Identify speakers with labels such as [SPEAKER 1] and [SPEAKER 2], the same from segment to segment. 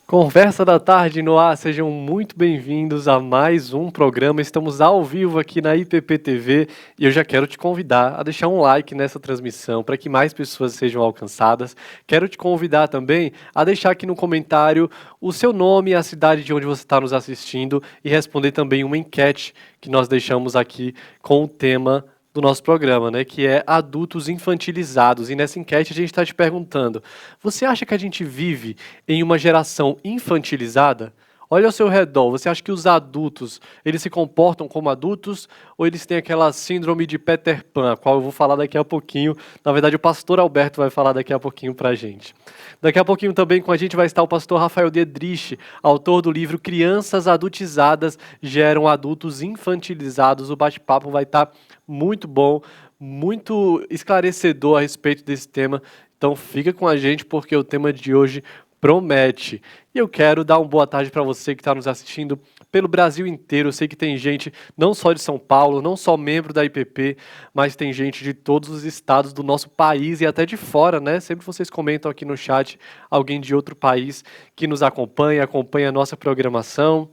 [SPEAKER 1] Conversa da tarde no ar, sejam muito bem-vindos a mais um programa. Estamos ao vivo aqui na IPP TV e eu já quero te convidar a deixar um like nessa transmissão para que mais pessoas sejam alcançadas. Quero te convidar também a deixar aqui no comentário o seu nome e a cidade de onde você está nos assistindo e responder também uma enquete que nós deixamos aqui com o tema do nosso programa, né, que é adultos infantilizados. E nessa enquete a gente está te perguntando: você acha que a gente vive em uma geração infantilizada? Olha ao seu redor, você acha que os adultos, eles se comportam como adultos ou eles têm aquela síndrome de Peter Pan, a qual eu vou falar daqui a pouquinho. Na verdade, o pastor Alberto vai falar daqui a pouquinho pra gente. Daqui a pouquinho também com a gente vai estar o pastor Rafael Dedrich, autor do livro Crianças Adultizadas Geram Adultos Infantilizados. O bate-papo vai estar muito bom, muito esclarecedor a respeito desse tema. Então fica com a gente porque o tema de hoje promete. E eu quero dar uma boa tarde para você que está nos assistindo pelo Brasil inteiro. Eu sei que tem gente não só de São Paulo, não só membro da IPP, mas tem gente de todos os estados do nosso país e até de fora, né? Sempre vocês comentam aqui no chat alguém de outro país que nos acompanha a nossa programação.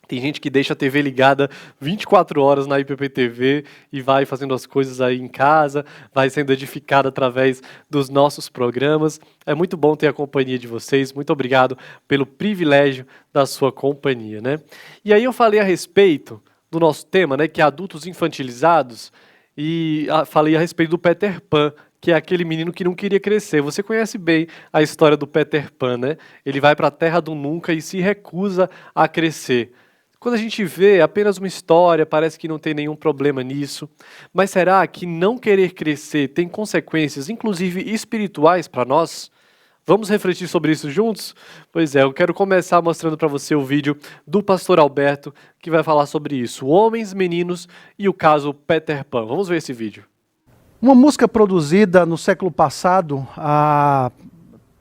[SPEAKER 1] Tem gente que deixa a TV ligada 24 horas na IPP TV e vai fazendo as coisas aí em casa, vai sendo edificada através dos nossos programas. É muito bom ter a companhia de vocês. Muito obrigado pelo privilégio da sua companhia, né? E aí eu falei a respeito do nosso tema, né, que é adultos infantilizados, e falei a respeito do Peter Pan, que é aquele menino que não queria crescer. Você conhece bem a história do Peter Pan, né? Ele vai para a Terra do Nunca e se recusa a crescer. Quando a gente vê apenas uma história, parece que não tem nenhum problema nisso. Mas será que não querer crescer tem consequências, inclusive espirituais, para nós? Vamos refletir sobre isso juntos? Pois é, eu quero começar mostrando para você o vídeo do pastor Alberto, que vai falar sobre isso. Homens, meninos e o caso Peter Pan. Vamos ver esse vídeo.
[SPEAKER 2] Uma música produzida no século passado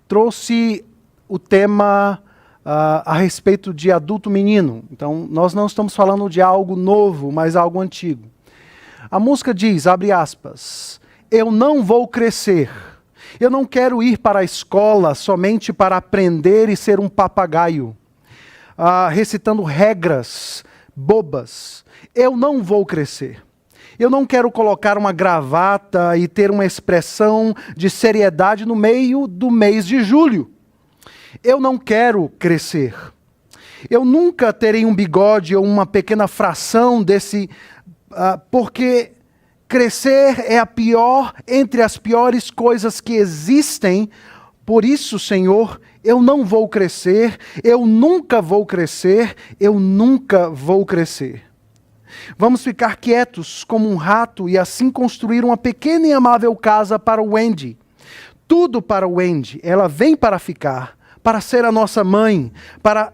[SPEAKER 2] trouxe o tema a respeito de adulto menino. Então, nós não estamos falando de algo novo, mas algo antigo. A música diz, abre aspas, eu não vou crescer. Eu não quero ir para a escola somente para aprender e ser um papagaio, recitando regras bobas. Eu não vou crescer. Eu não quero colocar uma gravata e ter uma expressão de seriedade no meio do mês de julho. Eu não quero crescer. Eu nunca terei um bigode ou uma pequena fração desse, porque crescer é a pior entre as piores coisas que existem. Por isso, Senhor, eu não vou crescer, eu nunca vou crescer, eu nunca vou crescer. Vamos ficar quietos como um rato e assim construir uma pequena e amável casa para Wendy. Tudo para Wendy, ela vem para ficar. Para ser a nossa mãe, para,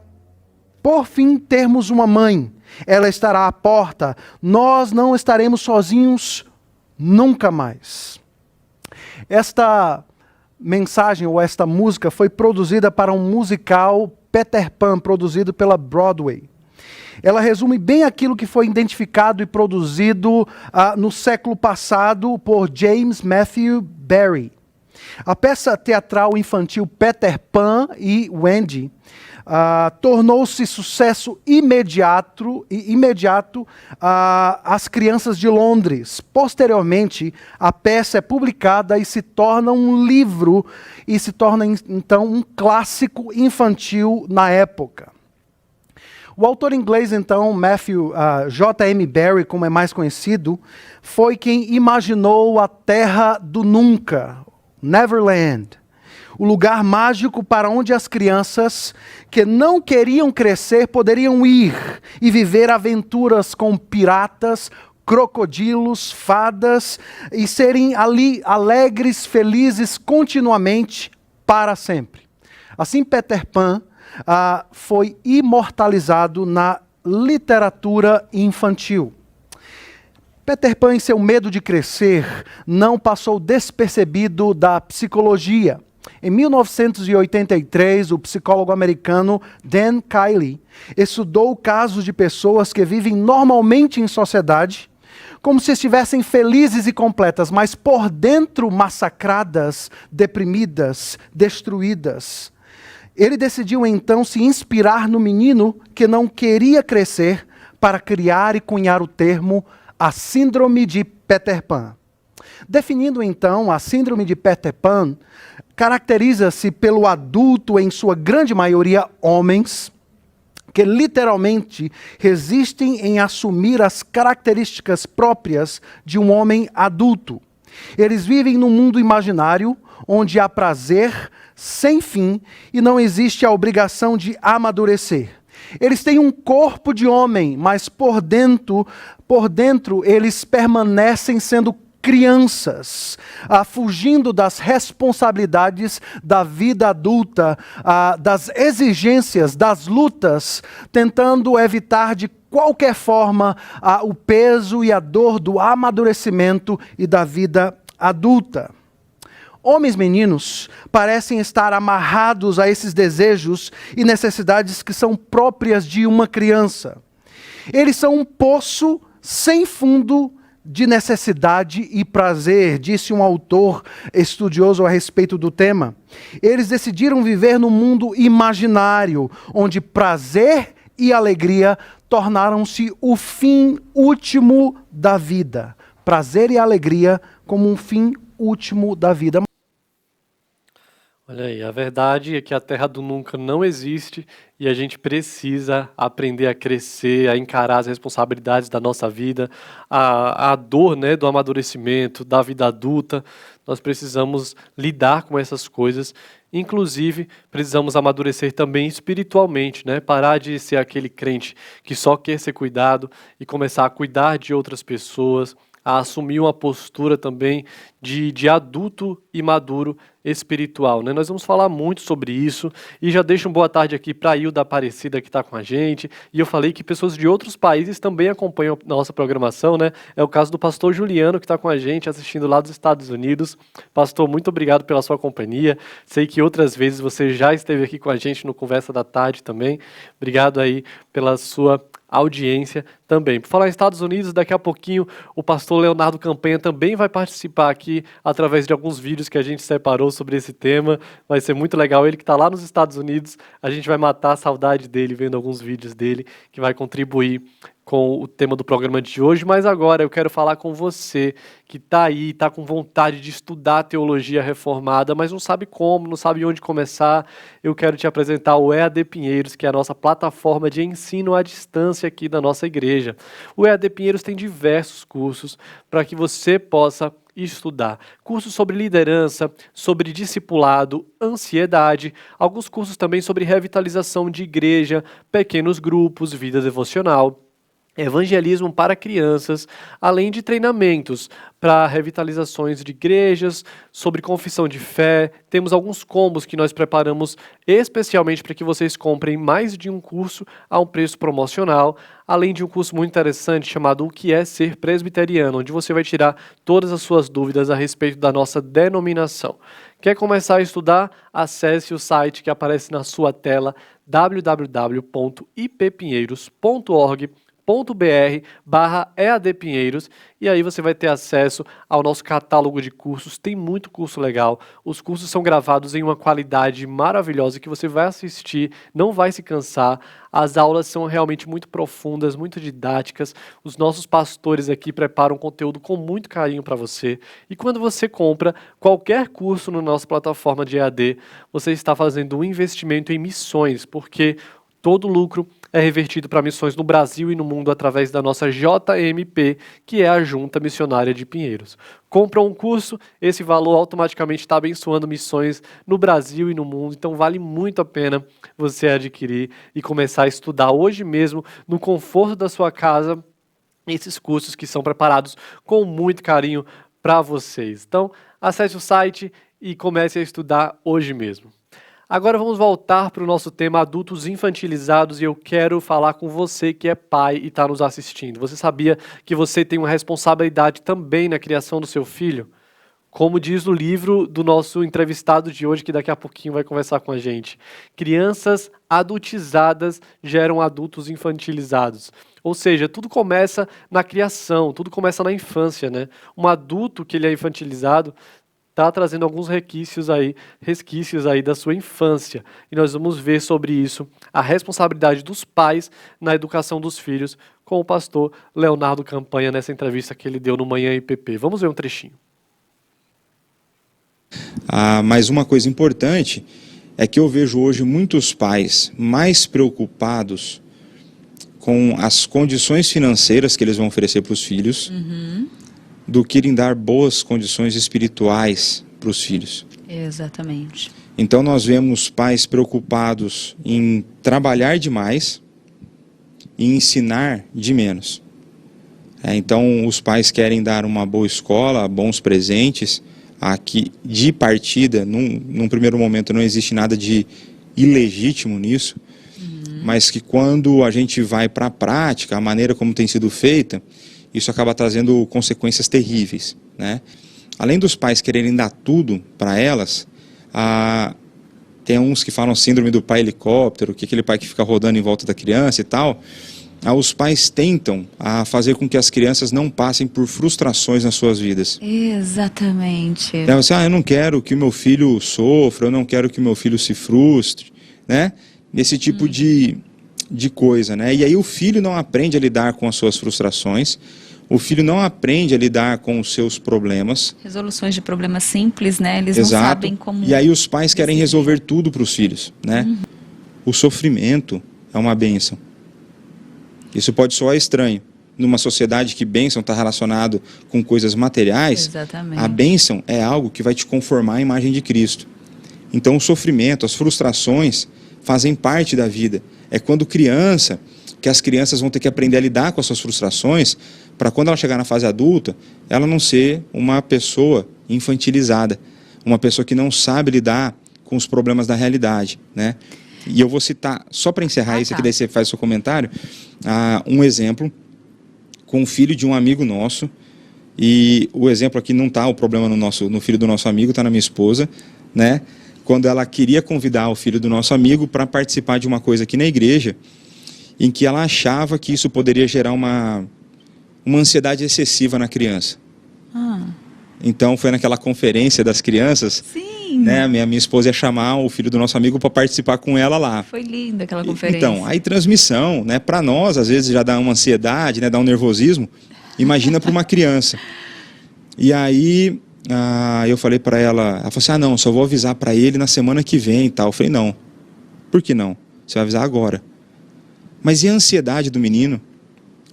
[SPEAKER 2] por fim, termos uma mãe. Ela estará à porta, nós não estaremos sozinhos nunca mais. Esta mensagem ou esta música foi produzida para um musical Peter Pan, produzido pela Broadway. Ela resume bem aquilo que foi identificado e produzido no século passado por James Matthew Barrie. A peça teatral infantil Peter Pan e Wendy tornou-se sucesso imediato às crianças de Londres. Posteriormente, a peça é publicada e se torna um livro e se torna então um clássico infantil na época. O autor inglês, então, Matthew J.M. Barrie, como é mais conhecido, foi quem imaginou a Terra do Nunca, Neverland, o lugar mágico para onde as crianças que não queriam crescer poderiam ir e viver aventuras com piratas, crocodilos, fadas e serem ali alegres, felizes continuamente para sempre. Assim, Peter Pan foi imortalizado na literatura infantil. Peter Pan, em seu medo de crescer, não passou despercebido da psicologia. Em 1983, o psicólogo americano Dan Kiley estudou casos de pessoas que vivem normalmente em sociedade, como se estivessem felizes e completas, mas por dentro massacradas, deprimidas, destruídas. Ele decidiu então se inspirar no menino que não queria crescer para criar e cunhar o termo a Síndrome de Peter Pan. Definindo então a Síndrome de Peter Pan, caracteriza-se pelo adulto, em sua grande maioria homens, que literalmente resistem em assumir as características próprias de um homem adulto. Eles vivem num mundo imaginário onde há prazer sem fim e não existe a obrigação de amadurecer. Eles têm um corpo de homem, mas por dentro eles permanecem sendo crianças, fugindo das responsabilidades da vida adulta, das exigências, das lutas, tentando evitar de qualquer forma o peso e a dor do amadurecimento e da vida adulta. Homens meninos parecem estar amarrados a esses desejos e necessidades que são próprias de uma criança. Eles são um poço sem fundo de necessidade e prazer, disse um autor estudioso a respeito do tema. Eles decidiram viver num mundo imaginário, onde prazer e alegria tornaram-se o fim último da vida. Prazer e alegria como um fim último da vida.
[SPEAKER 1] Olha aí, a verdade é que a terra do nunca não existe e a gente precisa aprender a crescer, a encarar as responsabilidades da nossa vida, a dor, né, do amadurecimento, da vida adulta. Nós precisamos lidar com essas coisas. Inclusive, precisamos amadurecer também espiritualmente, né? Parar de ser aquele crente que só quer ser cuidado e começar a cuidar de outras pessoas, a assumir uma postura também de adulto e maduro espiritual, né? Nós vamos falar muito sobre isso e já deixo uma boa tarde aqui para a Hilda Aparecida que está com a gente, e eu falei que pessoas de outros países também acompanham a nossa programação, né? É o caso do pastor Juliano que está com a gente assistindo lá dos Estados Unidos. Pastor, muito obrigado pela sua companhia, sei que outras vezes você já esteve aqui com a gente no Conversa da Tarde também, obrigado aí pela sua audiência também. Por falar em Estados Unidos, daqui a pouquinho o pastor Leonardo Campanha também vai participar aqui através de alguns vídeos que a gente separou sobre esse tema. Vai ser muito legal. Ele que está lá nos Estados Unidos, a gente vai matar a saudade dele vendo alguns vídeos dele, que vai contribuir com o tema do programa de hoje, mas agora eu quero falar com você que está aí, está com vontade de estudar teologia reformada, mas não sabe como, não sabe onde começar. Eu quero te apresentar o EAD Pinheiros, que é a nossa plataforma de ensino à distância aqui da nossa igreja. O EAD Pinheiros tem diversos cursos para que você possa estudar. Cursos sobre liderança, sobre discipulado, ansiedade, alguns cursos também sobre revitalização de igreja, pequenos grupos, vida devocional, evangelismo para crianças, além de treinamentos para revitalizações de igrejas, sobre confissão de fé. Temos alguns combos que nós preparamos especialmente para que vocês comprem mais de um curso a um preço promocional, além de um curso muito interessante chamado O que é ser presbiteriano, onde você vai tirar todas as suas dúvidas a respeito da nossa denominação. Quer começar a estudar? Acesse o site que aparece na sua tela, www.ippinheiros.org.br/EAD e aí você vai ter acesso ao nosso catálogo de cursos. Tem muito curso legal. Os cursos são gravados em uma qualidade maravilhosa que você vai assistir, não vai se cansar. As aulas são realmente muito profundas, muito didáticas. Os nossos pastores aqui preparam conteúdo com muito carinho para você. E quando você compra qualquer curso na nossa plataforma de EAD, você está fazendo um investimento em missões, porque todo lucro é revertido para missões no Brasil e no mundo através da nossa JMP, que é a Junta Missionária de Pinheiros. Compra um curso, esse valor automaticamente está abençoando missões no Brasil e no mundo, então vale muito a pena você adquirir e começar a estudar hoje mesmo, no conforto da sua casa, esses cursos que são preparados com muito carinho para vocês. Então, acesse o site e comece a estudar hoje mesmo. Agora vamos voltar para o nosso tema adultos infantilizados e eu quero falar com você que é pai e está nos assistindo. Você sabia que você tem uma responsabilidade também na criação do seu filho? Como diz o livro do nosso entrevistado de hoje, que daqui a pouquinho vai conversar com a gente. Crianças adultizadas geram adultos infantilizados. Ou seja, tudo começa na criação, tudo começa na infância, né? Um adulto que ele é infantilizado, está trazendo alguns resquícios aí da sua infância. E nós vamos ver sobre isso, a responsabilidade dos pais na educação dos filhos, com o pastor Leonardo Campanha, nessa entrevista que ele deu no Manhã IPP. Vamos ver um trechinho.
[SPEAKER 3] Mas uma coisa importante é que eu vejo hoje muitos pais mais preocupados com as condições financeiras que eles vão oferecer para os filhos, do que em dar boas condições espirituais para os filhos.
[SPEAKER 4] Exatamente.
[SPEAKER 3] Então nós vemos pais preocupados em trabalhar demais e ensinar de menos. Então os pais querem dar uma boa escola, bons presentes, aqui de partida, num primeiro momento não existe nada de ilegítimo nisso, mas que quando a gente vai para a prática, a maneira como tem sido feita, isso acaba trazendo consequências terríveis, né? Além dos pais quererem dar tudo para elas, tem uns que falam síndrome do pai helicóptero, que é aquele pai que fica rodando em volta da criança e tal. Os pais tentam fazer com que as crianças não passem por frustrações nas suas vidas.
[SPEAKER 4] Exatamente.
[SPEAKER 3] Então, você, eu não quero que o meu filho sofra, eu não quero que o meu filho se frustre, né? Esse tipo de coisa, né? E aí o filho não aprende a lidar com as suas frustrações, o filho não aprende a lidar com os seus problemas.
[SPEAKER 4] Resoluções de problemas simples, né? Eles
[SPEAKER 3] Exato.
[SPEAKER 4] Não sabem como...
[SPEAKER 3] E aí os pais querem resolver tudo para os filhos, né? O sofrimento é uma bênção. Isso pode soar estranho. Numa sociedade que bênção está relacionado com coisas materiais,
[SPEAKER 4] Exatamente.
[SPEAKER 3] A bênção é algo que vai te conformar à imagem de Cristo. Então o sofrimento, as frustrações fazem parte da vida. É quando criança, que as crianças vão ter que aprender a lidar com as suas frustrações, para quando ela chegar na fase adulta, ela não ser uma pessoa infantilizada, uma pessoa que não sabe lidar com os problemas da realidade, né? E eu vou citar, só para encerrar isso aqui, daí você faz o seu comentário, um exemplo com o filho de um amigo nosso, e o exemplo aqui não está o problema no filho do nosso amigo, está na minha esposa, né? Quando ela queria convidar o filho do nosso amigo para participar de uma coisa aqui na igreja, em que ela achava que isso poderia gerar uma ansiedade excessiva na criança. Então foi naquela conferência das crianças.
[SPEAKER 4] Sim.
[SPEAKER 3] Né, minha esposa ia chamar o filho do nosso amigo para participar com ela lá.
[SPEAKER 4] Foi linda aquela conferência.
[SPEAKER 3] Então, aí transmissão, né, para nós às vezes já dá uma ansiedade, né, dá um nervosismo. Imagina para uma criança. E aí eu falei para ela falou assim, não, só vou avisar para ele na semana que vem e tal. Eu falei, não, por que não? Você vai avisar agora. Mas e a ansiedade do menino?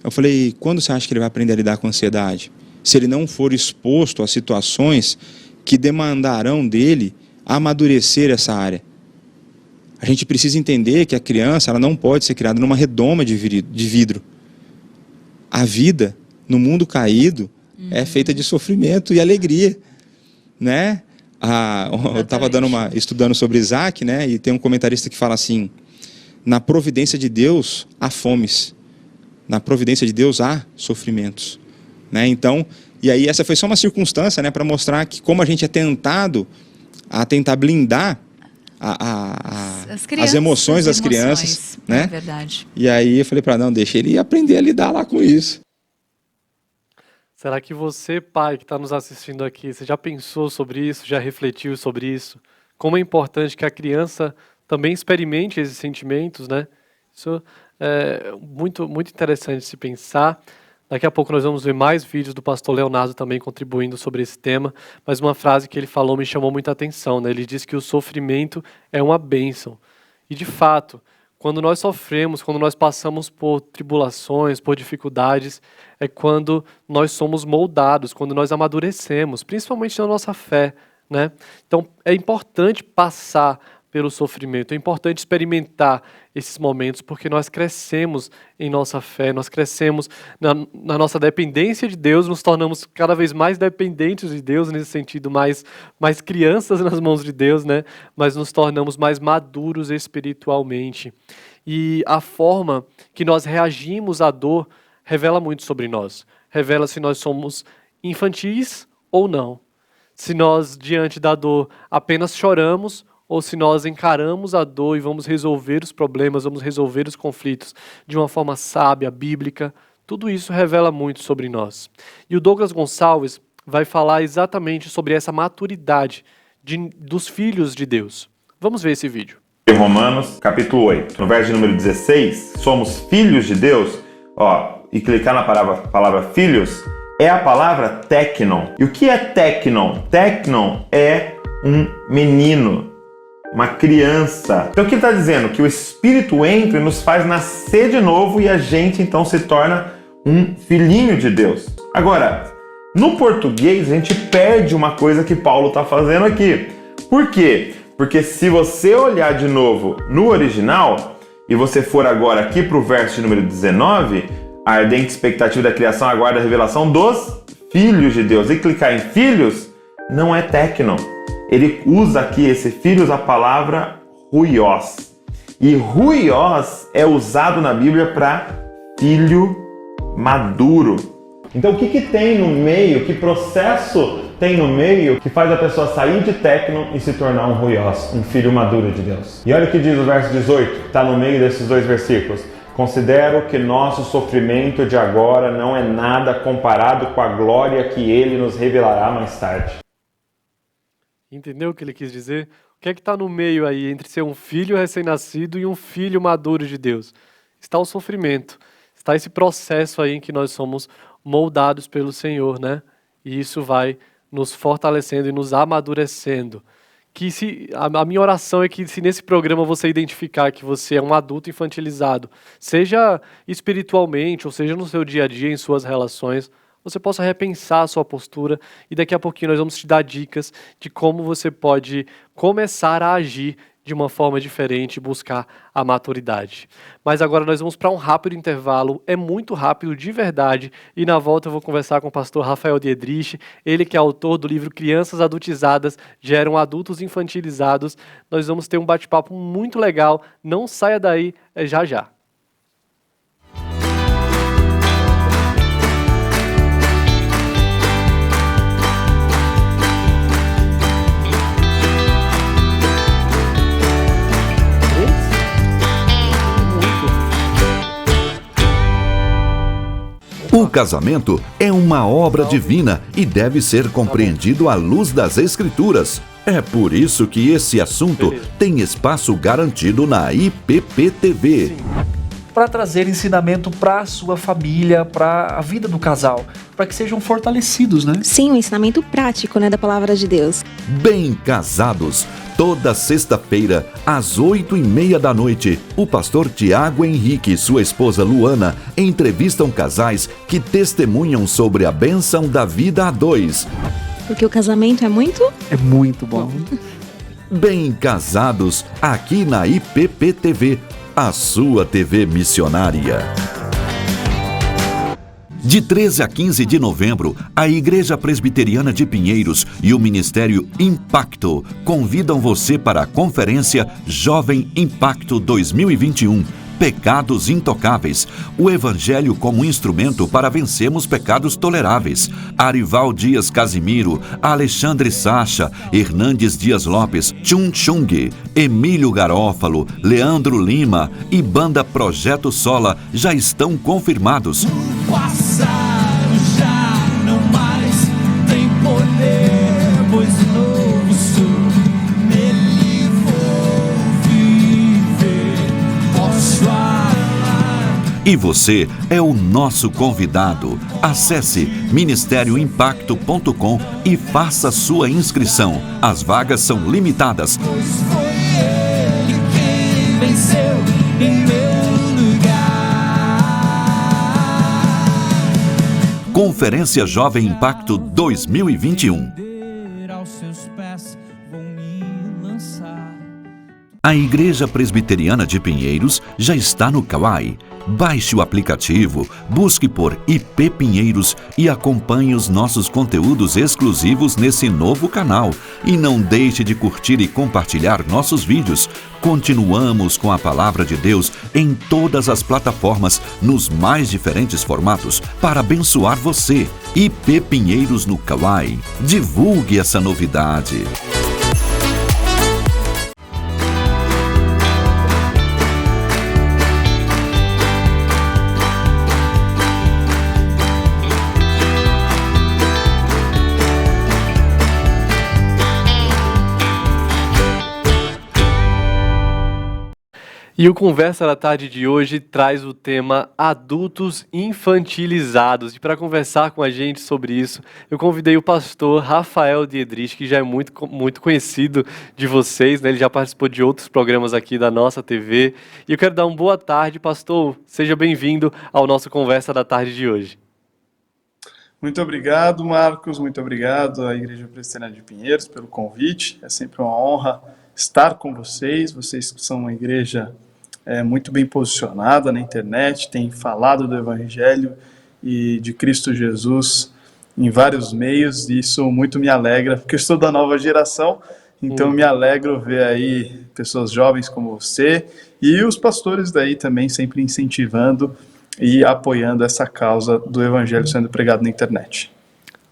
[SPEAKER 3] Eu falei, quando você acha que ele vai aprender a lidar com a ansiedade? Se ele não for exposto a situações que demandarão dele amadurecer essa área. A gente precisa entender que a criança ela não pode ser criada numa redoma de vidro. A vida, no mundo caído, é feita de sofrimento e alegria, né? Eu estava estudando sobre Isaac, né? E tem um comentarista que fala assim, na providência de Deus há fomes, na providência de Deus há sofrimentos, né? Então, e aí essa foi só uma circunstância, né, para mostrar que como a gente é tentado a tentar blindar as emoções das crianças, né?
[SPEAKER 4] É verdade.
[SPEAKER 3] E aí eu falei para não, deixa ele aprender a lidar lá com isso.
[SPEAKER 1] Será que você, pai, que está nos assistindo aqui, você já pensou sobre isso, já refletiu sobre isso? Como é importante que a criança também experimente esses sentimentos, né? Isso é muito, muito interessante de se pensar. Daqui a pouco nós vamos ver mais vídeos do pastor Leonardo também contribuindo sobre esse tema, mas uma frase que ele falou me chamou muita atenção, né? Ele disse que o sofrimento é uma bênção. E de fato, quando nós sofremos, quando nós passamos por tribulações, por dificuldades, é quando nós somos moldados, quando nós amadurecemos, principalmente na nossa fé, né? Então é importante passar pelo sofrimento, é importante experimentar esses momentos, porque nós crescemos em nossa fé, nós crescemos na nossa dependência de Deus, nos tornamos cada vez mais dependentes de Deus, nesse sentido, mais crianças nas mãos de Deus, né? Mas nos tornamos mais maduros espiritualmente. E a forma que nós reagimos à dor revela muito sobre nós, revela se nós somos infantis ou não, se nós, diante da dor, apenas choramos, ou se nós encaramos a dor e vamos resolver os problemas, vamos resolver os conflitos de uma forma sábia, bíblica, tudo isso revela muito sobre nós. E o Douglas Gonçalves, vai falar exatamente sobre essa maturidade dos filhos de Deus. Vamos ver esse vídeo.
[SPEAKER 5] Em Romanos, capítulo 8, no verso de número 16, somos filhos de Deus, e clicar na palavra filhos, é a palavra teknon. E o que é teknon? Teknon é um menino, uma criança. Então o que ele está dizendo? Que o Espírito entra e nos faz nascer de novo e a gente então se torna um filhinho de Deus. Agora, no português a gente perde uma coisa que Paulo está fazendo aqui. Por quê? Porque se você olhar de novo no original, e você for agora aqui para o verso de número 19, a ardente expectativa da criação aguarda a revelação dos filhos de Deus. E clicar em filhos não é teknon. Ele usa aqui, esse filhos, a palavra huios. E huios é usado na Bíblia para filho maduro. Então o que tem no meio, que processo tem no meio que faz a pessoa sair de teknon e se tornar um huios, um filho maduro de Deus? E olha o que diz o verso 18, está no meio desses dois versículos. Considero que nosso sofrimento de agora não é nada comparado com a glória que ele nos revelará mais tarde.
[SPEAKER 1] Entendeu o que ele quis dizer? O que é que está no meio aí entre ser um filho recém-nascido e um filho maduro de Deus? Está o sofrimento, está esse processo aí em que nós somos moldados pelo Senhor, né? E isso vai nos fortalecendo e nos amadurecendo. A minha oração é que se nesse programa você identificar que você é um adulto infantilizado, seja espiritualmente ou seja no seu dia a dia, em suas relações, você possa repensar a sua postura e daqui a pouquinho nós vamos te dar dicas de como você pode começar a agir de uma forma diferente e buscar a maturidade. Mas agora nós vamos para um rápido intervalo, é muito rápido de verdade, e na volta eu vou conversar com o pastor Rafael Diedrich, ele que é autor do livro Crianças Adultizadas Geram Adultos Infantilizados. Nós vamos ter um bate-papo muito legal, não saia daí, é já já.
[SPEAKER 6] O casamento é uma obra divina e deve ser compreendido à luz das Escrituras. É por isso que esse assunto tem espaço garantido na IPPTV.
[SPEAKER 7] Para trazer ensinamento para a sua família, para a vida do casal, para que sejam fortalecidos, né?
[SPEAKER 8] Sim, um ensinamento prático, né, da palavra de Deus.
[SPEAKER 6] Bem Casados, toda sexta-feira, às 8h30 da noite, o pastor Tiago Henrique e sua esposa Luana entrevistam casais que testemunham sobre a bênção da vida a dois.
[SPEAKER 8] Porque o casamento é muito
[SPEAKER 7] bom.
[SPEAKER 6] Bem Casados, aqui na IPPTV, a sua TV missionária. De 13 a 15 de novembro, a Igreja Presbiteriana de Pinheiros e o Ministério Impacto convidam você para a Conferência Jovem Impacto 2021. Pecados Intocáveis, o Evangelho como instrumento para vencermos pecados toleráveis. Arival Dias Casimiro, Alexandre Sacha, Hernandes Dias Lopes, Chun Chung, Emílio Garófalo, Leandro Lima e Banda Projeto Sola já estão confirmados. E você é o nosso convidado. Acesse ministérioimpacto.com e faça sua inscrição. As vagas são limitadas.
[SPEAKER 9] Pois foi ele quem venceu em meu lugar.
[SPEAKER 6] Conferência Jovem Impacto 2021.
[SPEAKER 9] Aos seus pés vou me lançar.
[SPEAKER 6] A Igreja Presbiteriana de Pinheiros já está no Kawai. Baixe o aplicativo, busque por IP Pinheiros e acompanhe os nossos conteúdos exclusivos nesse novo canal. E não deixe de curtir e compartilhar nossos vídeos. Continuamos com a Palavra de Deus em todas as plataformas, nos mais diferentes formatos, para abençoar você. IP Pinheiros no Kawai. Divulgue essa novidade.
[SPEAKER 1] E o Conversa da Tarde de hoje traz o tema adultos infantilizados. E para conversar com a gente sobre isso, eu convidei o pastor Rafael Diedrich, que já é muito conhecido de vocês, né? Ele já participou de outros programas aqui da nossa TV. E eu quero dar uma boa tarde, pastor. Seja bem-vindo ao nosso Conversa da Tarde de hoje.
[SPEAKER 10] Muito obrigado, Marcos. Muito obrigado à Igreja Presbiteriana de Pinheiros pelo convite. É sempre uma honra estar com vocês. Vocês são uma igreja muito bem posicionada na internet, tem falado do Evangelho e de Cristo Jesus em vários meios, e isso muito me alegra, porque eu sou da nova geração, então me alegro ver aí pessoas jovens como você e os pastores daí também sempre incentivando e apoiando essa causa do Evangelho sendo pregado na internet.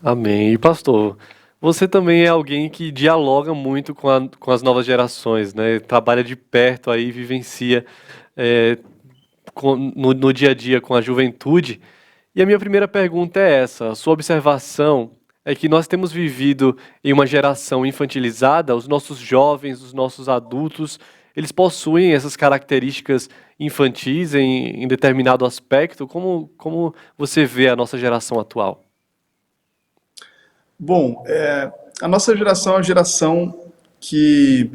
[SPEAKER 1] Amém. E pastor, você também é alguém que dialoga muito com as novas gerações, né? Trabalha de perto aí, vivencia no dia a dia com a juventude. E a minha primeira pergunta é essa: a sua observação é que nós temos vivido em uma geração infantilizada, os nossos jovens, os nossos adultos, eles possuem essas características infantis em determinado aspecto? Como você vê a nossa geração atual?
[SPEAKER 10] Bom, a nossa geração é uma geração que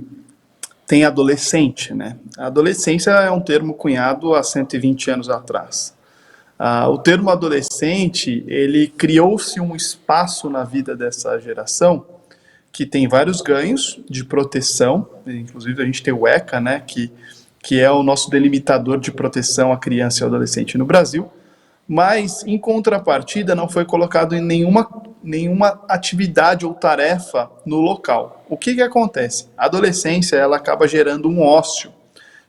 [SPEAKER 10] tem adolescente, né? A adolescência é um termo cunhado há 120 anos atrás. O termo adolescente, ele criou-se um espaço na vida dessa geração que tem vários ganhos de proteção, inclusive a gente tem o ECA, né, que é o nosso delimitador de proteção à criança e ao adolescente no Brasil, mas, em contrapartida, não foi colocado em nenhuma atividade ou tarefa no local. O que acontece? A adolescência, ela acaba gerando um ócio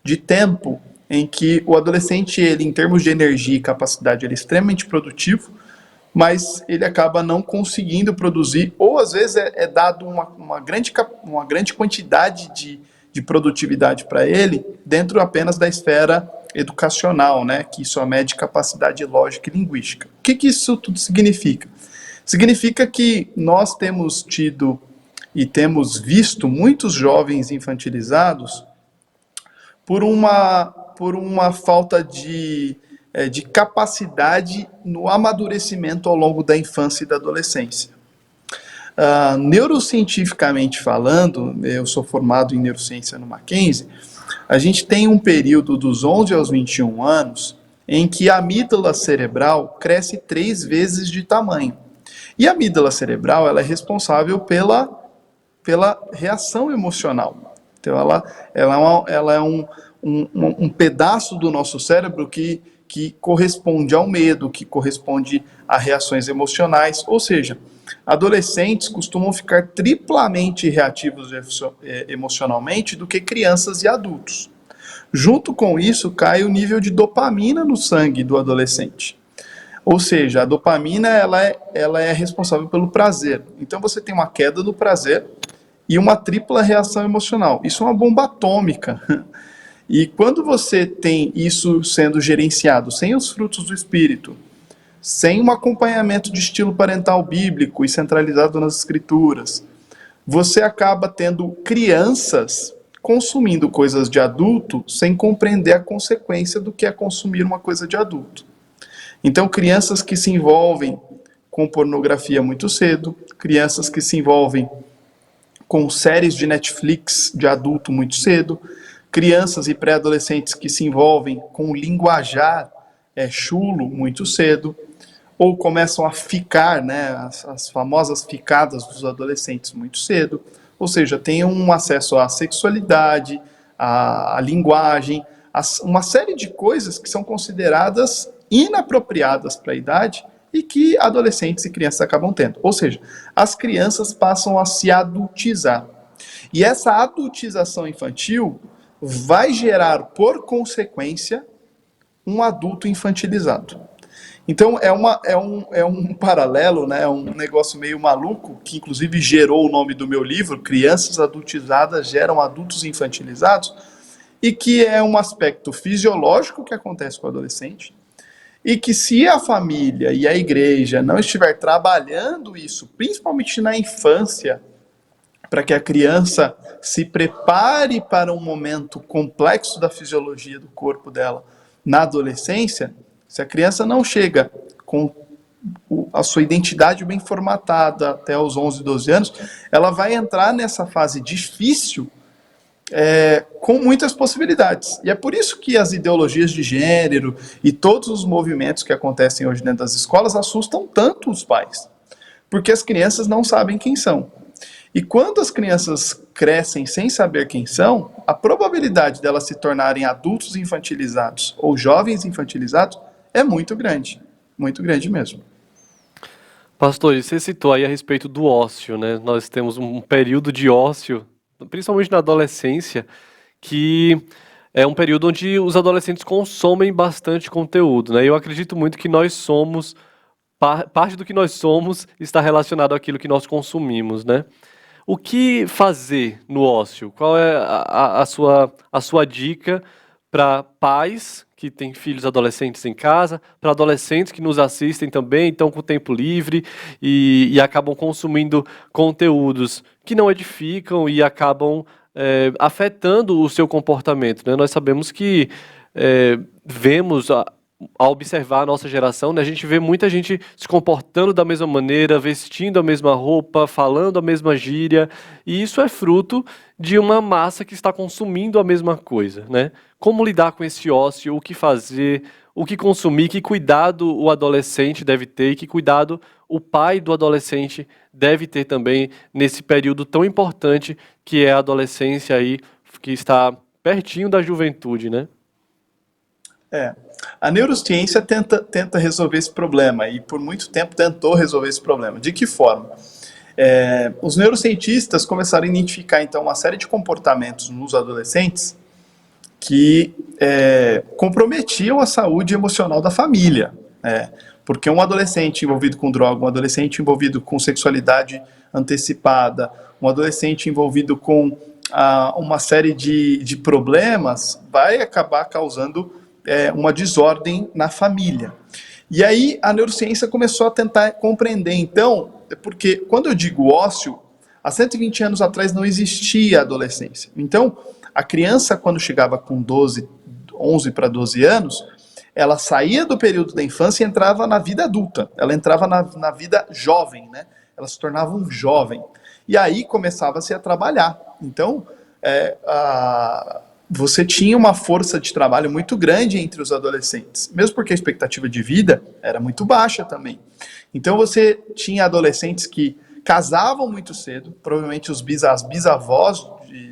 [SPEAKER 10] de tempo em que o adolescente, ele, em termos de energia e capacidade, ele é extremamente produtivo, mas ele acaba não conseguindo produzir, ou às vezes é dado uma grande quantidade de produtividade para ele dentro apenas da esfera educacional, né, que só mede capacidade lógica e linguística. O que isso tudo significa? Significa que nós temos tido e temos visto muitos jovens infantilizados por uma falta de capacidade no amadurecimento ao longo da infância e da adolescência. Neurocientificamente falando, eu sou formado em neurociência no Mackenzie, a gente tem um período dos 11 aos 21 anos em que a amígdala cerebral cresce 3 vezes de tamanho. E a amígdala cerebral, ela é responsável pela reação emocional. Então ela é um pedaço do nosso cérebro que corresponde ao medo, que corresponde a reações emocionais, ou seja, adolescentes costumam ficar triplamente reativos emocionalmente do que crianças e adultos. Junto com isso, cai o nível de dopamina no sangue do adolescente. Ou seja, a dopamina ela é responsável pelo prazer. Então você tem uma queda do prazer e uma tripla reação emocional. Isso é uma bomba atômica. E quando você tem isso sendo gerenciado sem os frutos do espírito, sem um acompanhamento de estilo parental bíblico e centralizado nas escrituras, você acaba tendo crianças consumindo coisas de adulto sem compreender a consequência do que é consumir uma coisa de adulto. Então, crianças que se envolvem com pornografia muito cedo, crianças que se envolvem com séries de Netflix de adulto muito cedo, crianças e pré-adolescentes que se envolvem com linguajar chulo muito cedo, ou começam a ficar, né, as famosas ficadas dos adolescentes muito cedo, ou seja, tem um acesso à sexualidade, à linguagem, uma série de coisas que são consideradas inapropriadas para a idade e que adolescentes e crianças acabam tendo. Ou seja, as crianças passam a se adultizar. E essa adultização infantil vai gerar, por consequência, um adulto infantilizado. Então é um paralelo, né, um negócio meio maluco, que inclusive gerou o nome do meu livro, Crianças Adultizadas Geram Adultos Infantilizados, e que é um aspecto fisiológico que acontece com o adolescente, e que se a família e a igreja não estiver trabalhando isso, principalmente na infância, para que a criança se prepare para um momento complexo da fisiologia do corpo dela na adolescência, se a criança não chega com a sua identidade bem formatada até os 11, 12 anos, ela vai entrar nessa fase difícil com muitas possibilidades. E é por isso que as ideologias de gênero e todos os movimentos que acontecem hoje dentro das escolas assustam tanto os pais, porque as crianças não sabem quem são. E quando as crianças crescem sem saber quem são, a probabilidade delas se tornarem adultos infantilizados ou jovens infantilizados é muito grande mesmo.
[SPEAKER 1] Pastor, você citou aí a respeito do ócio, né? Nós temos um período de ócio, principalmente na adolescência, que é um período onde os adolescentes consomem bastante conteúdo, né? Eu acredito muito que nós somos, parte do que nós somos está relacionado àquilo que nós consumimos, né? O que fazer no ócio? Qual é a sua dica para pais que têm filhos adolescentes em casa, para adolescentes que nos assistem também, estão com tempo livre e acabam consumindo conteúdos que não edificam e acabam afetando o seu comportamento, né? Nós sabemos que vemos ao observar a nossa geração, né, a gente vê muita gente se comportando da mesma maneira, vestindo a mesma roupa, falando a mesma gíria, e isso é fruto de uma massa que está consumindo a mesma coisa, né? Como lidar com esse ócio, o que fazer, o que consumir, que cuidado o adolescente deve ter e que cuidado o pai do adolescente deve ter também nesse período tão importante que é a adolescência aí, que está pertinho da juventude, né?
[SPEAKER 10] A neurociência tenta resolver esse problema e por muito tempo tentou resolver esse problema. De que forma? Os neurocientistas começaram a identificar então uma série de comportamentos nos adolescentes que comprometiam a saúde emocional da família. Porque um adolescente envolvido com droga, um adolescente envolvido com sexualidade antecipada, um adolescente envolvido com uma série de problemas vai acabar causando uma desordem na família. E aí a neurociência começou a tentar compreender, então, porque quando eu digo ócio, há 120 anos atrás não existia adolescência. Então, a criança, quando chegava com 11 para 12 anos, ela saía do período da infância e entrava na vida adulta, ela entrava na vida jovem, né? Ela se tornava um jovem. E aí começava-se a trabalhar. Então, você tinha uma força de trabalho muito grande entre os adolescentes, mesmo porque a expectativa de vida era muito baixa também. Então você tinha adolescentes que casavam muito cedo, provavelmente as bisavós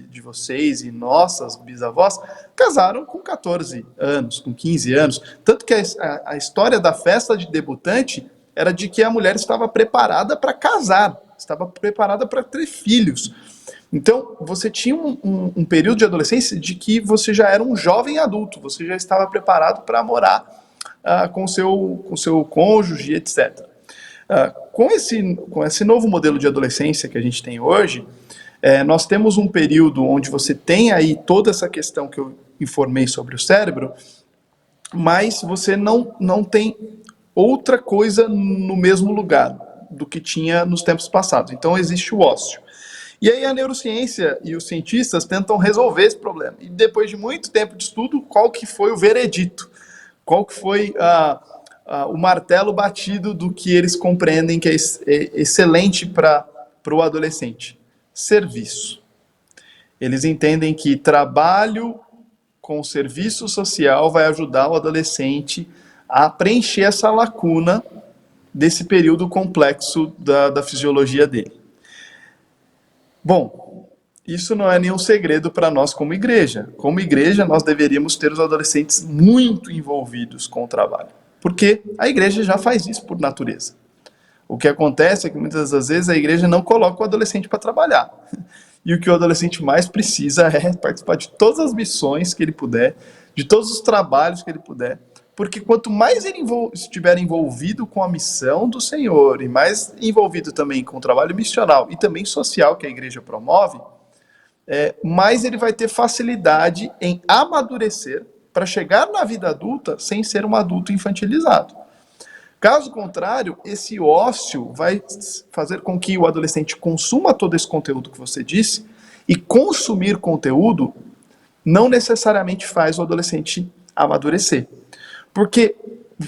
[SPEAKER 10] de vocês e nossas bisavós casaram com 14 anos, com 15 anos, tanto que a história da festa de debutante era de que a mulher estava preparada para casar, estava preparada para ter filhos. Então, você tinha um período de adolescência de que você já era um jovem adulto, você já estava preparado para morar com o seu cônjuge, etc. Com esse novo modelo de adolescência que a gente tem hoje, nós temos um período onde você tem aí toda essa questão que eu informei sobre o cérebro, mas você não tem outra coisa no mesmo lugar do que tinha nos tempos passados. Então, existe o ócio. E aí a neurociência e os cientistas tentam resolver esse problema. E depois de muito tempo de estudo, qual que foi o veredito? Qual que foi o martelo batido do que eles compreendem que é excelente para o adolescente? Serviço. Eles entendem que trabalho com serviço social vai ajudar o adolescente a preencher essa lacuna desse período complexo da fisiologia dele. Bom, isso não é nenhum segredo para nós como igreja. Como igreja, nós deveríamos ter os adolescentes muito envolvidos com o trabalho, porque a igreja já faz isso por natureza. O que acontece é que muitas das vezes a igreja não coloca o adolescente para trabalhar. E o que o adolescente mais precisa é participar de todas as missões que ele puder, de todos os trabalhos que ele puder, porque quanto mais ele estiver envolvido com a missão do Senhor e mais envolvido também com o trabalho missional e também social que a igreja promove, mais ele vai ter facilidade em amadurecer para chegar na vida adulta sem ser um adulto infantilizado. Caso contrário, esse ócio vai fazer com que o adolescente consuma todo esse conteúdo que você disse, e consumir conteúdo não necessariamente faz o adolescente amadurecer. Porque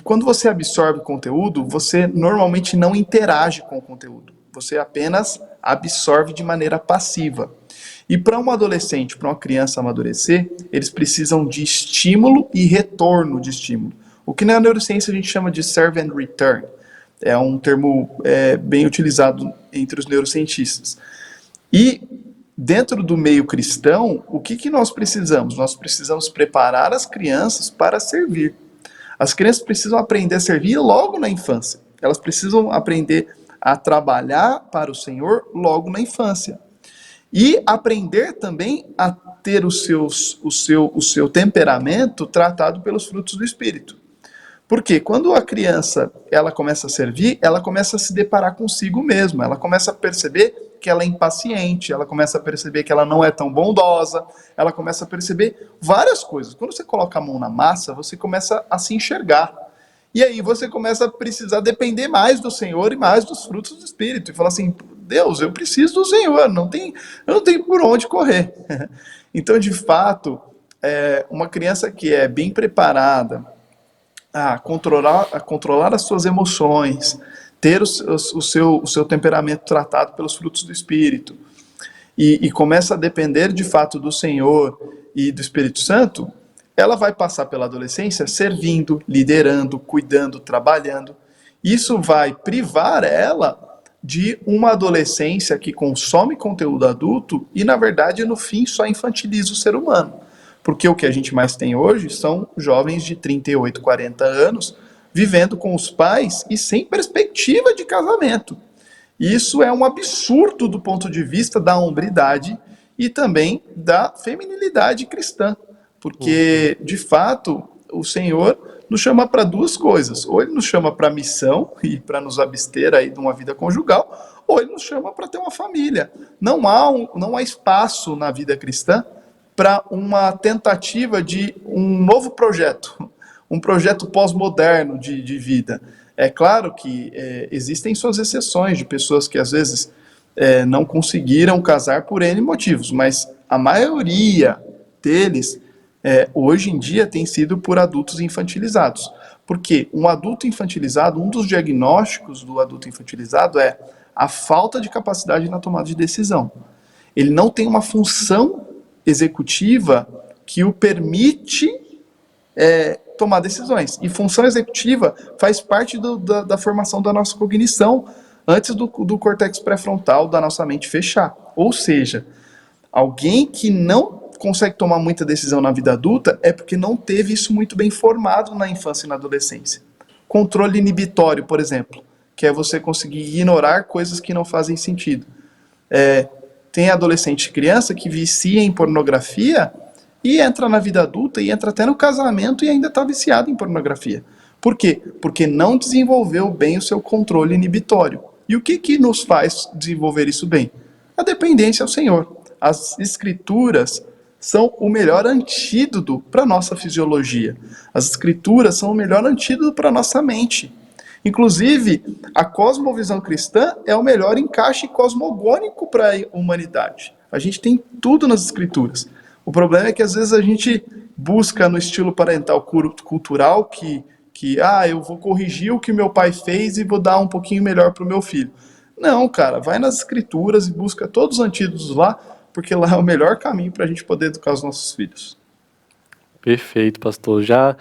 [SPEAKER 10] quando você absorve conteúdo, você normalmente não interage com o conteúdo. Você apenas absorve de maneira passiva. E para um adolescente, para uma criança amadurecer, eles precisam de estímulo e retorno de estímulo. O que na neurociência a gente chama de serve and return. É um termo bem utilizado entre os neurocientistas. E dentro do meio cristão, o que nós precisamos? Nós precisamos preparar as crianças para servir. As crianças precisam aprender a servir logo na infância. Elas precisam aprender a trabalhar para o Senhor logo na infância. E aprender também a ter o seu temperamento tratado pelos frutos do Espírito. Porque quando a criança ela começa a servir, ela começa a se deparar consigo mesma, ela começa a perceber que ela é impaciente, ela começa a perceber que ela não é tão bondosa, ela começa a perceber várias coisas. Quando você coloca a mão na massa, você começa a se enxergar. E aí você começa a precisar depender mais do Senhor e mais dos frutos do Espírito. E falar assim, Deus, eu preciso do Senhor, eu não tenho por onde correr. Então, de fato, uma criança que é bem preparada a controlar as suas emoções, ter o seu temperamento tratado pelos frutos do Espírito, e começa a depender de fato do Senhor e do Espírito Santo, ela vai passar pela adolescência servindo, liderando, cuidando, trabalhando. Isso vai privar ela de uma adolescência que consome conteúdo adulto e, na verdade, no fim, só infantiliza o ser humano. Porque o que a gente mais tem hoje são jovens de 38, 40 anos vivendo com os pais e sem perspectiva de casamento. Isso é um absurdo do ponto de vista da hombridade e também da feminilidade cristã. Porque, de fato, o Senhor nos chama para duas coisas. Ou Ele nos chama para missão e para nos abster aí de uma vida conjugal, ou Ele nos chama para ter uma família. Não há espaço na vida cristã para uma tentativa de um novo projeto, um projeto pós-moderno de vida. É claro que existem suas exceções de pessoas que às vezes não conseguiram casar por N motivos, mas a maioria deles hoje em dia tem sido por adultos infantilizados. Porque um adulto infantilizado, um dos diagnósticos do adulto infantilizado é a falta de capacidade na tomada de decisão. Ele não tem uma função executiva que o permite tomar decisões. E função executiva faz parte da formação da nossa cognição antes do córtex pré-frontal da nossa mente fechar. Ou seja, alguém que não consegue tomar muita decisão na vida adulta é porque não teve isso muito bem formado na infância e na adolescência. Controle inibitório, por exemplo, que é você conseguir ignorar coisas que não fazem sentido. Tem adolescente e criança que vicia em pornografia e entra na vida adulta e entra até no casamento e ainda está viciado em pornografia. Por quê? Porque não desenvolveu bem o seu controle inibitório. E o que nos faz desenvolver isso bem? A dependência ao Senhor. As Escrituras são o melhor antídoto para a nossa fisiologia. As Escrituras são o melhor antídoto para a nossa mente. Inclusive, a cosmovisão cristã é o melhor encaixe cosmogônico para a humanidade. A gente tem tudo nas Escrituras. O problema é que às vezes a gente busca no estilo parental cultural que eu vou corrigir o que meu pai fez e vou dar um pouquinho melhor para o meu filho. Não, cara, vai nas Escrituras e busca todos os antídotos lá, porque lá é o melhor caminho para a gente poder educar os nossos filhos.
[SPEAKER 1] Perfeito, pastor. Já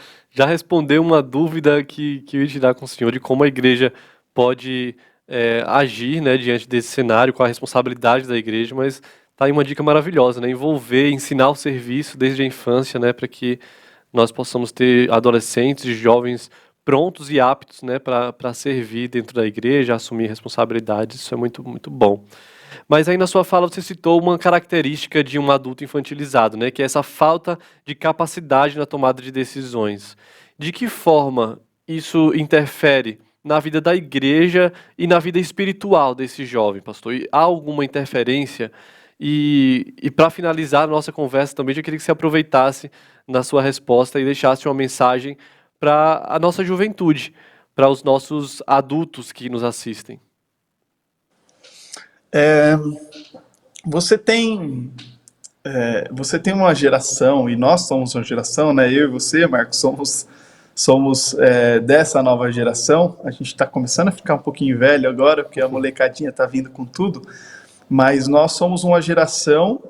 [SPEAKER 1] respondeu uma dúvida que eu ia tirar com o senhor de como a igreja pode agir, né, diante desse cenário, com a responsabilidade da igreja, mas tá aí uma dica maravilhosa, né, ensinar o serviço desde a infância, né, para que nós possamos ter adolescentes e jovens prontos e aptos, né, para servir dentro da igreja, assumir responsabilidades. Isso é muito, muito bom. Mas aí na sua fala você citou uma característica de um adulto infantilizado, né, que é essa falta de capacidade na tomada de decisões. De que forma isso interfere na vida da igreja e na vida espiritual desse jovem, pastor? E há alguma interferência? E para finalizar a nossa conversa também, eu queria que você aproveitasse na sua resposta e deixasse uma mensagem para a nossa juventude, para os nossos adultos que nos assistem?
[SPEAKER 10] Você tem uma geração, e nós somos uma geração, né? Eu e você, Marcos, somos dessa nova geração. A gente está começando a ficar um pouquinho velho agora, porque a molecadinha está vindo com tudo, mas nós somos uma geração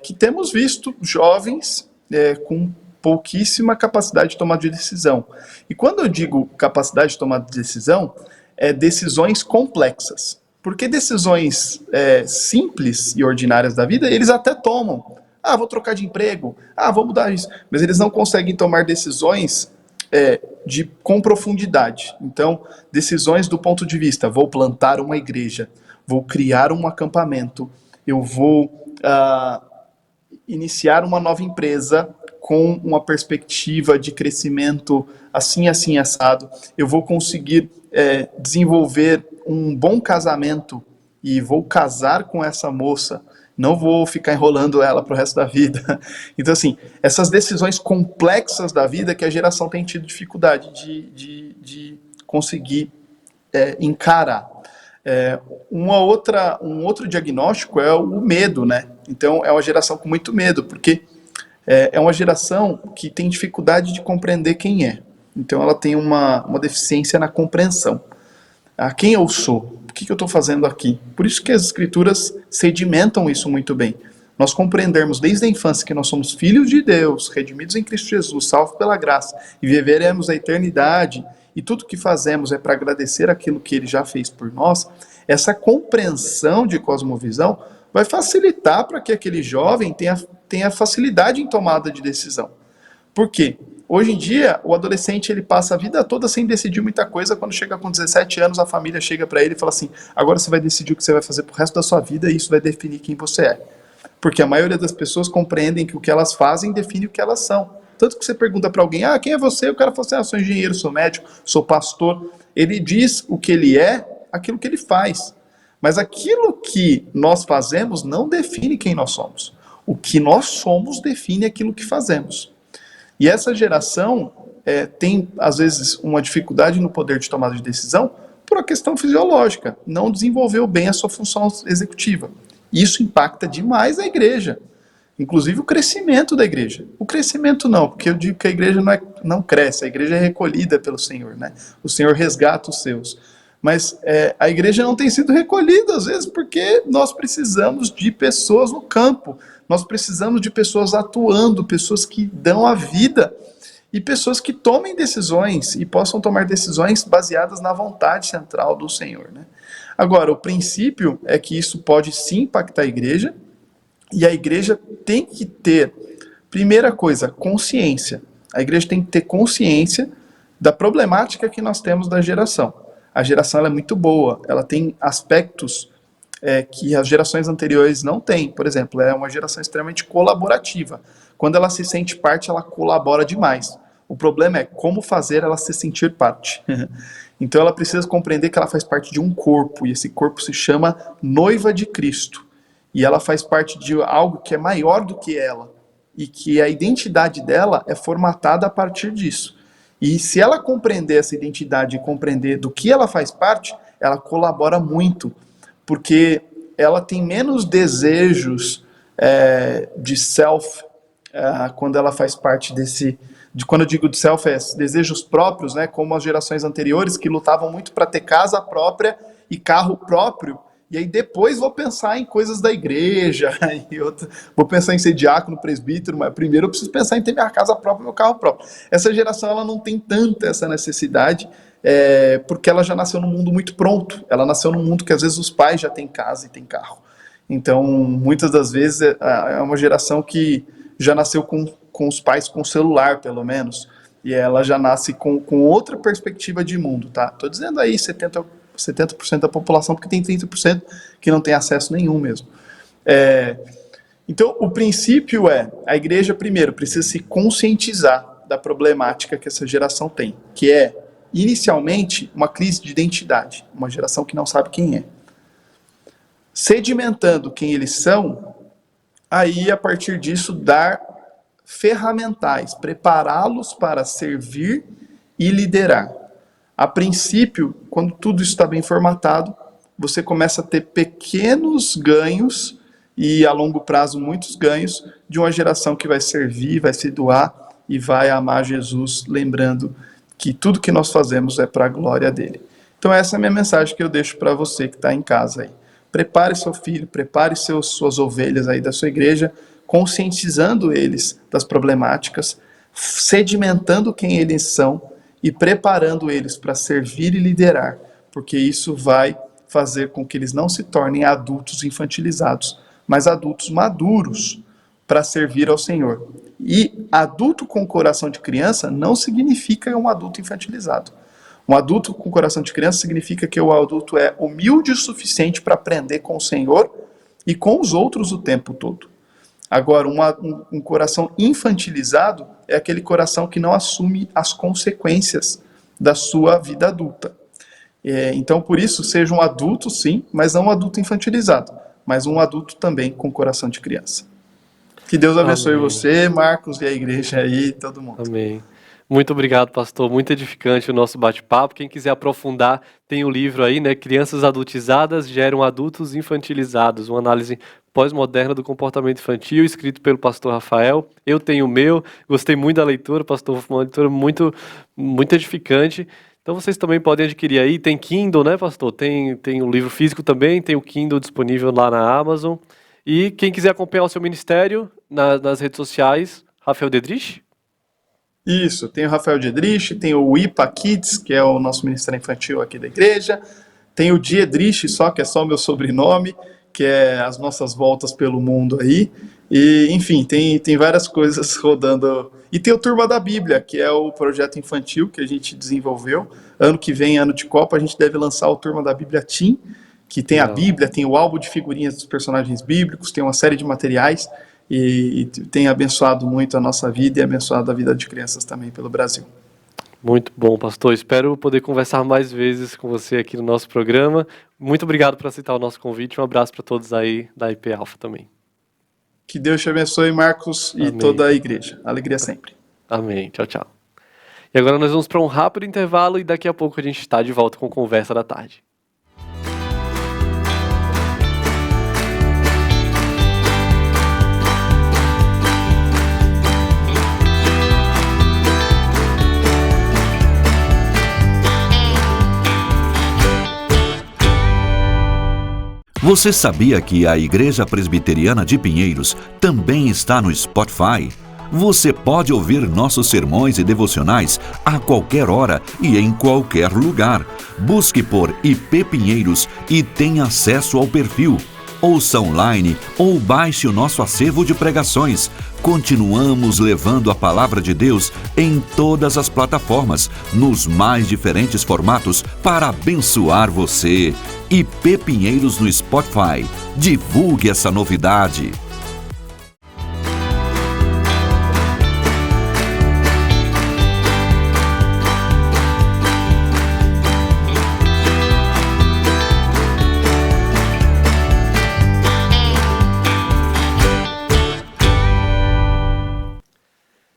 [SPEAKER 10] que temos visto jovens com pouquíssima capacidade de tomada de decisão. E quando eu digo capacidade de tomada de decisão, decisões complexas. Porque decisões simples e ordinárias da vida, eles até tomam. Vou trocar de emprego, vou mudar isso. Mas eles não conseguem tomar decisões com profundidade. Então, decisões do ponto de vista, vou plantar uma igreja, vou criar um acampamento, eu vou iniciar uma nova empresa com uma perspectiva de crescimento assim, assim, assado. Eu vou conseguir desenvolver um bom casamento e vou casar com essa moça. Não vou ficar enrolando ela pro resto da vida. Então, assim, essas decisões complexas da vida que a geração tem tido dificuldade de conseguir encarar. Um outro diagnóstico é o medo, né? Então, é uma geração com muito medo, porque é uma geração que tem dificuldade de compreender quem é. Então, ela tem uma deficiência na compreensão. Quem eu sou? O que eu estou fazendo aqui? Por isso que as escrituras sedimentam isso muito bem. Nós compreendermos desde a infância que nós somos filhos de Deus, redimidos em Cristo Jesus, salvos pela graça, e viveremos a eternidade, e tudo que fazemos é para agradecer aquilo que Ele já fez por nós. Essa compreensão de cosmovisão vai facilitar para que aquele jovem tenha facilidade em tomada de decisão. Por quê? Hoje em dia, o adolescente ele passa a vida toda sem decidir muita coisa. Quando chega com 17 anos, a família chega para ele e fala assim: agora você vai decidir o que você vai fazer pro resto da sua vida e isso vai definir quem você é. Porque a maioria das pessoas compreendem que o que elas fazem define o que elas são. Tanto que você pergunta para alguém: quem é você? O cara fala assim: sou engenheiro, sou médico, sou pastor. Ele diz o que ele é, aquilo que ele faz. Mas aquilo que nós fazemos não define quem nós somos. O que nós somos define aquilo que fazemos. E essa geração tem, às vezes, uma dificuldade no poder de tomada de decisão por uma questão fisiológica. Não desenvolveu bem a sua função executiva. Isso impacta demais a igreja. Inclusive o crescimento da igreja. O crescimento não, porque eu digo que a igreja não cresce, a igreja é recolhida pelo Senhor, né? O Senhor resgata os seus. Mas a igreja não tem sido recolhida, às vezes, porque nós precisamos de pessoas no campo. Nós precisamos de pessoas atuando, pessoas que dão a vida e pessoas que tomem decisões e possam tomar decisões baseadas na vontade central do Senhor, né? Agora, o princípio é que isso pode sim impactar a igreja e a igreja tem que ter, primeira coisa, consciência. A igreja tem que ter consciência da problemática que nós temos da geração. A geração ela é muito boa, ela tem aspectos que as gerações anteriores não têm. Por exemplo, é uma geração extremamente colaborativa. Quando ela se sente parte, ela colabora demais. O problema é como fazer ela se sentir parte. Então ela precisa compreender que ela faz parte de um corpo, e esse corpo se chama noiva de Cristo. E ela faz parte de algo que é maior do que ela, e que a identidade dela é formatada a partir disso. E se ela compreender essa identidade e compreender do que ela faz parte, ela colabora muito, porque ela tem menos desejos de self quando ela faz parte quando eu digo de self, desejos próprios, né, como as gerações anteriores que lutavam muito para ter casa própria e carro próprio, e aí depois vou pensar em coisas da igreja, vou pensar em ser diácono, presbítero, mas primeiro eu preciso pensar em ter minha casa própria, meu carro próprio. Essa geração ela não tem tanta essa necessidade, porque ela já nasceu num mundo muito pronto. Ela nasceu num mundo que às vezes os pais já têm casa e têm carro. Então, muitas das vezes é uma geração que já nasceu com os pais com celular, pelo menos, e ela já nasce com outra perspectiva de mundo, tá? Tô dizendo aí 70% da população, porque tem 30% que não tem acesso nenhum mesmo. Então, o princípio a igreja, primeiro, precisa se conscientizar da problemática que essa geração tem, que é, inicialmente, uma crise de identidade, uma geração que não sabe quem é. Sedimentando quem eles são, aí, a partir disso, dar ferramentais, prepará-los para servir e liderar. A princípio, quando tudo isso está bem formatado, você começa a ter pequenos ganhos e a longo prazo muitos ganhos de uma geração que vai servir, vai se doar e vai amar Jesus, lembrando que tudo que nós fazemos é para a glória dele. Então essa é a minha mensagem que eu deixo para você que está em casa aí. Prepare seu filho, prepare suas ovelhas aí da sua igreja, conscientizando eles das problemáticas, sedimentando quem eles são e preparando eles para servir e liderar, porque isso vai fazer com que eles não se tornem adultos infantilizados, mas adultos maduros para servir ao Senhor. E adulto com coração de criança não significa um adulto infantilizado. Um adulto com coração de criança significa que o adulto é humilde o suficiente para aprender com o Senhor e com os outros o tempo todo. Agora, um coração infantilizado é aquele coração que não assume as consequências da sua vida adulta. Então, por isso, seja um adulto, sim, mas não um adulto infantilizado, mas um adulto também com coração de criança. Que Deus abençoe você, Marcos, e a igreja aí, todo mundo.
[SPEAKER 1] Amém. Muito obrigado, pastor. Muito edificante o nosso bate-papo. Quem quiser aprofundar, tem o livro aí, né? Crianças adultizadas geram adultos infantilizados. Uma análise pós-moderna do comportamento infantil, escrito pelo pastor Rafael. Eu tenho o meu. Gostei muito da leitura, pastor. Uma leitura muito edificante. Então vocês também podem adquirir aí. Tem Kindle, né, pastor? Tem o livro físico também. Tem o Kindle disponível lá na Amazon. E quem quiser acompanhar o seu ministério nas redes sociais, Rafael Dedrich?
[SPEAKER 10] Isso, tem o Rafael Dedrich, tem o IPA Kids, que é o nosso ministério infantil aqui da igreja, tem o Diedrich, que é só o meu sobrenome, que é as nossas voltas pelo mundo aí, e enfim, tem várias coisas rodando. E tem o Turma da Bíblia, que é o projeto infantil que a gente desenvolveu. Ano que vem, ano de Copa, a gente deve lançar o Turma da Bíblia Teen, que tem a Bíblia, tem o álbum de figurinhas dos personagens bíblicos, tem uma série de materiais, e tem abençoado muito a nossa vida e abençoado a vida de crianças também pelo Brasil.
[SPEAKER 1] Muito bom, pastor. Espero poder conversar mais vezes com você aqui no nosso programa. Muito obrigado por aceitar o nosso convite. Um abraço para todos aí da IP Alpha também.
[SPEAKER 10] Que Deus te abençoe, Marcos, e toda a igreja. Alegria sempre.
[SPEAKER 1] Amém. Tchau, tchau. E agora nós vamos para um rápido intervalo e daqui a pouco a gente está de volta com Conversa da Tarde.
[SPEAKER 6] Você sabia que a Igreja Presbiteriana de Pinheiros também está no Spotify? Você pode ouvir nossos sermões e devocionais a qualquer hora e em qualquer lugar. Busque por IP Pinheiros e tenha acesso ao perfil. Ouça online ou baixe o nosso acervo de pregações. Continuamos levando a palavra de Deus em todas as plataformas, nos mais diferentes formatos, para abençoar você. IP Pinheiros no Spotify. Divulgue essa novidade.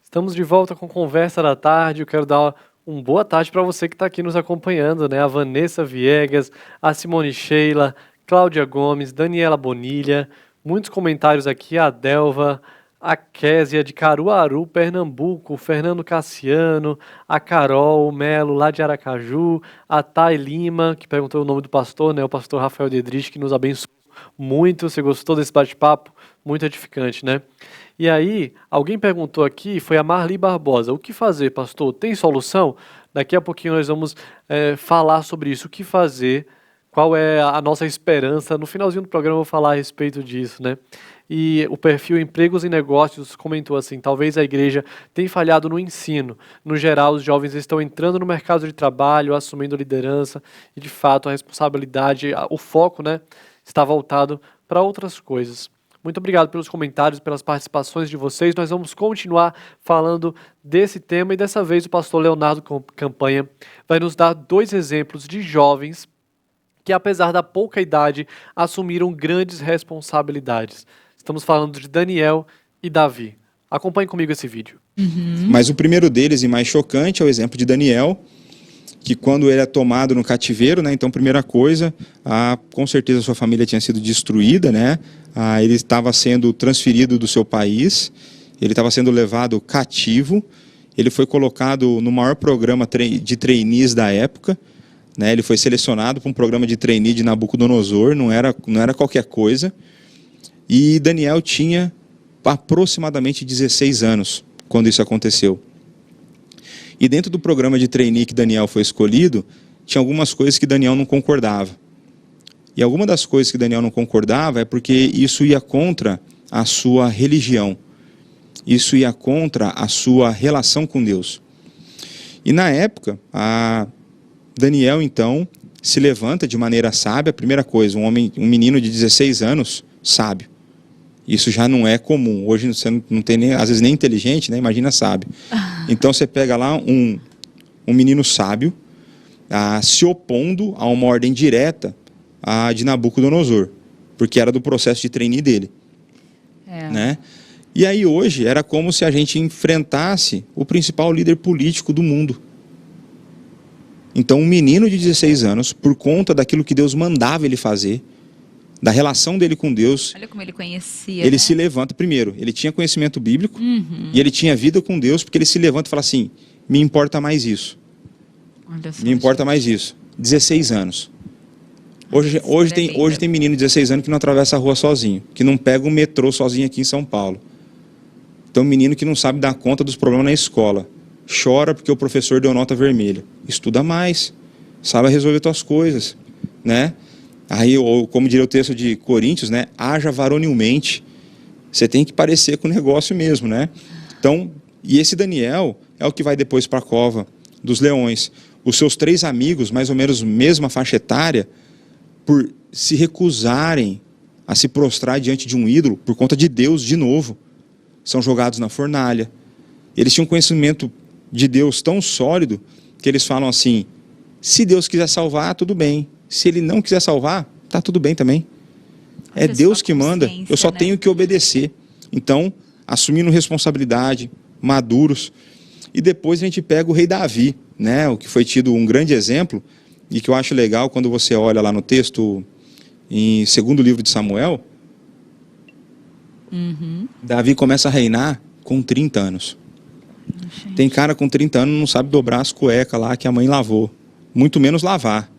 [SPEAKER 1] Estamos de volta com Conversa da Tarde. Eu quero dar uma boa tarde para você que está aqui nos acompanhando, né? A Vanessa Viegas, a Simone Sheila, Cláudia Gomes, Daniela Bonilha, muitos comentários aqui, a Delva, a Késia de Caruaru, Pernambuco, o Fernando Cassiano, a Carol Melo, lá de Aracaju, a Thay Lima, que perguntou o nome do pastor, né? O pastor Rafael Dedrich, que nos abençoou muito. Você gostou desse bate-papo? Muito edificante, né? E aí, alguém perguntou aqui, foi a Marli Barbosa, o que fazer, pastor? Tem solução? Daqui a pouquinho nós vamos falar sobre isso, o que fazer, qual é a nossa esperança. No finalzinho do programa eu vou falar a respeito disso, né? E o perfil Empregos e Negócios comentou assim, talvez a igreja tenha falhado no ensino. No geral, os jovens estão entrando no mercado de trabalho, assumindo liderança, e de fato a responsabilidade, o foco, né, está voltado para outras coisas. Muito obrigado pelos comentários, pelas participações de vocês. Nós vamos continuar falando desse tema e dessa vez o pastor Leonardo Campanha vai nos dar 2 exemplos de jovens que, apesar da pouca idade, assumiram grandes responsabilidades. Estamos falando de Daniel e Davi. Acompanhe comigo esse vídeo.
[SPEAKER 3] Mas o primeiro deles e mais chocante é o exemplo de Daniel, que quando ele é tomado no cativeiro, né, então primeira coisa, com certeza sua família tinha sido destruída, né, ele estava sendo transferido do seu país, ele estava sendo levado cativo, ele foi colocado no maior programa de trainees da época, né, ele foi selecionado para um programa de trainee de Nabucodonosor, não era qualquer coisa, e Daniel tinha aproximadamente 16 anos quando isso aconteceu. E dentro do programa de trainee que Daniel foi escolhido, tinha algumas coisas que Daniel não concordava. E alguma das coisas que Daniel não concordava é porque isso ia contra a sua religião. Isso ia contra a sua relação com Deus. E na época, Daniel então se levanta de maneira sábia. Primeira coisa, um menino de 16 anos, sábio. Isso já não é comum. Hoje você não tem nem, às vezes nem inteligente, né? Imagina sábio. Então você pega lá um menino sábio se opondo a uma ordem direta de Nabucodonosor, porque era do processo de trainee dele. Né? E aí hoje era como se a gente enfrentasse o principal líder político do mundo. Então um menino de 16 anos, por conta daquilo que Deus mandava ele fazer, da relação dele com Deus,
[SPEAKER 4] olha como ele conhecia,
[SPEAKER 3] ele
[SPEAKER 4] né?
[SPEAKER 3] se levanta, primeiro, ele tinha conhecimento bíblico, e ele tinha vida com Deus, porque ele se levanta e fala assim, me importa mais isso.
[SPEAKER 4] Olha só,
[SPEAKER 3] me importa mais isso. 16 anos. Hoje tem menino de 16 anos que não atravessa a rua sozinho, que não pega um metrô sozinho aqui em São Paulo. Então, um menino que não sabe dar conta dos problemas na escola, chora porque o professor deu nota vermelha. Estuda mais, sabe resolver suas coisas, né? Aí, como diria o texto de Coríntios, né? Haja varonilmente. Você tem que parecer com o negócio mesmo, né? Então, e esse Daniel é o que vai depois para a cova dos leões. Os seus 3 amigos, mais ou menos mesma faixa etária, por se recusarem a se prostrar diante de um ídolo, por conta de Deus de novo, são jogados na fornalha. Eles tinham um conhecimento de Deus tão sólido que eles falam assim, se Deus quiser salvar, tudo bem. Se ele não quiser salvar, tá tudo bem também. É Deus que manda, eu só tenho que obedecer. Então, assumindo responsabilidade, maduros. E depois a gente pega o rei Davi, né, o que foi tido um grande exemplo, e que eu acho legal quando você olha lá no texto, em 2º livro de Samuel, Davi começa a reinar com 30 anos. Tem cara com 30 anos não sabe dobrar as cuecas lá que a mãe lavou, muito menos lavar.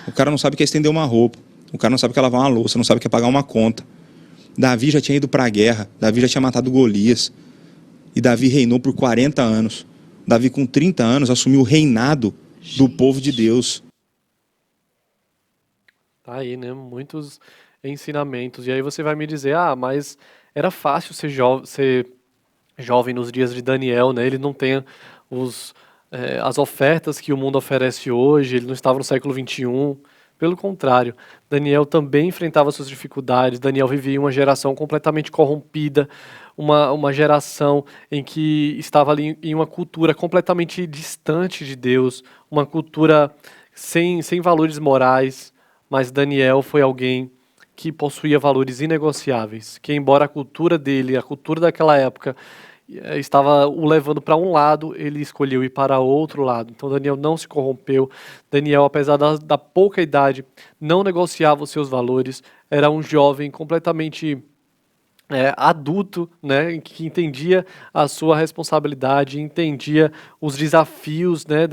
[SPEAKER 3] O cara não sabe o que é estender uma roupa. O cara não sabe o que é lavar uma louça, não sabe o que é pagar uma conta. Davi já tinha ido para a guerra. Davi já tinha matado Golias. E Davi reinou por 40 anos. Davi, com 30 anos, assumiu o reinado do povo de Deus.
[SPEAKER 1] Tá aí, né? Muitos ensinamentos. E aí você vai me dizer, mas era fácil ser jovem nos dias de Daniel, né? Ele não tem as ofertas que o mundo oferece hoje, ele não estava no século XXI. Pelo contrário, Daniel também enfrentava suas dificuldades. Daniel vivia em uma geração completamente corrompida, uma geração em que estava ali em uma cultura completamente distante de Deus, uma cultura sem valores morais, mas Daniel foi alguém que possuía valores inegociáveis, que embora a cultura dele, a cultura daquela época, estava o levando para um lado, ele escolheu ir para outro lado. Então Daniel não se corrompeu. Daniel, apesar da pouca idade, não negociava os seus valores. Era um jovem completamente adulto, né, que entendia a sua responsabilidade, entendia os desafios, né,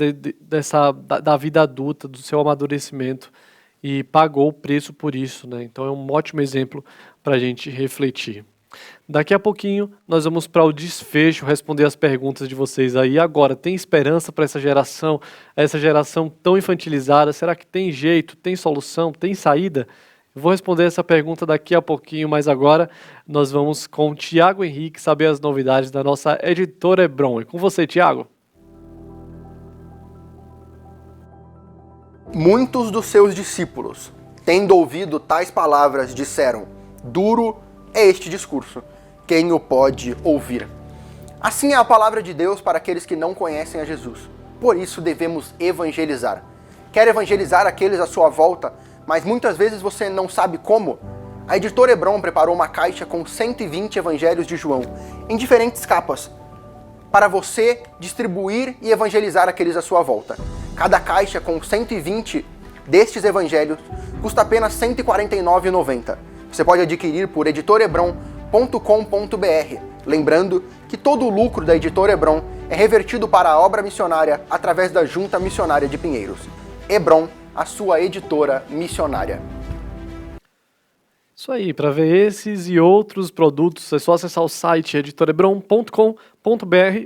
[SPEAKER 1] da vida adulta, do seu amadurecimento, e pagou o preço por isso, né? Então é um ótimo exemplo para a gente refletir. Daqui a pouquinho nós vamos para o desfecho, responder as perguntas de vocês aí. Agora, tem esperança para essa geração tão infantilizada? Será que tem jeito, tem solução, tem saída? Eu vou responder essa pergunta daqui a pouquinho, mas agora nós vamos com o Tiago Henrique saber as novidades da nossa editora Hebron. É com você, Tiago.
[SPEAKER 11] Muitos dos seus discípulos, tendo ouvido tais palavras, disseram: duro é este discurso, quem o pode ouvir? Assim é a palavra de Deus para aqueles que não conhecem a Jesus. Por isso devemos evangelizar. Quer evangelizar aqueles à sua volta, mas muitas vezes você não sabe como? A editora Hebron preparou uma caixa com 120 evangelhos de João, em diferentes capas, para você distribuir e evangelizar aqueles à sua volta. Cada caixa com 120 destes evangelhos custa apenas R$ 149,90. Você pode adquirir por editorebron.com.br. Lembrando que todo o lucro da Editora Hebron é revertido para a obra missionária através da Junta Missionária de Pinheiros. Hebron, a sua editora missionária.
[SPEAKER 1] Isso aí, para ver esses e outros produtos, é só acessar o site editorebron.com.br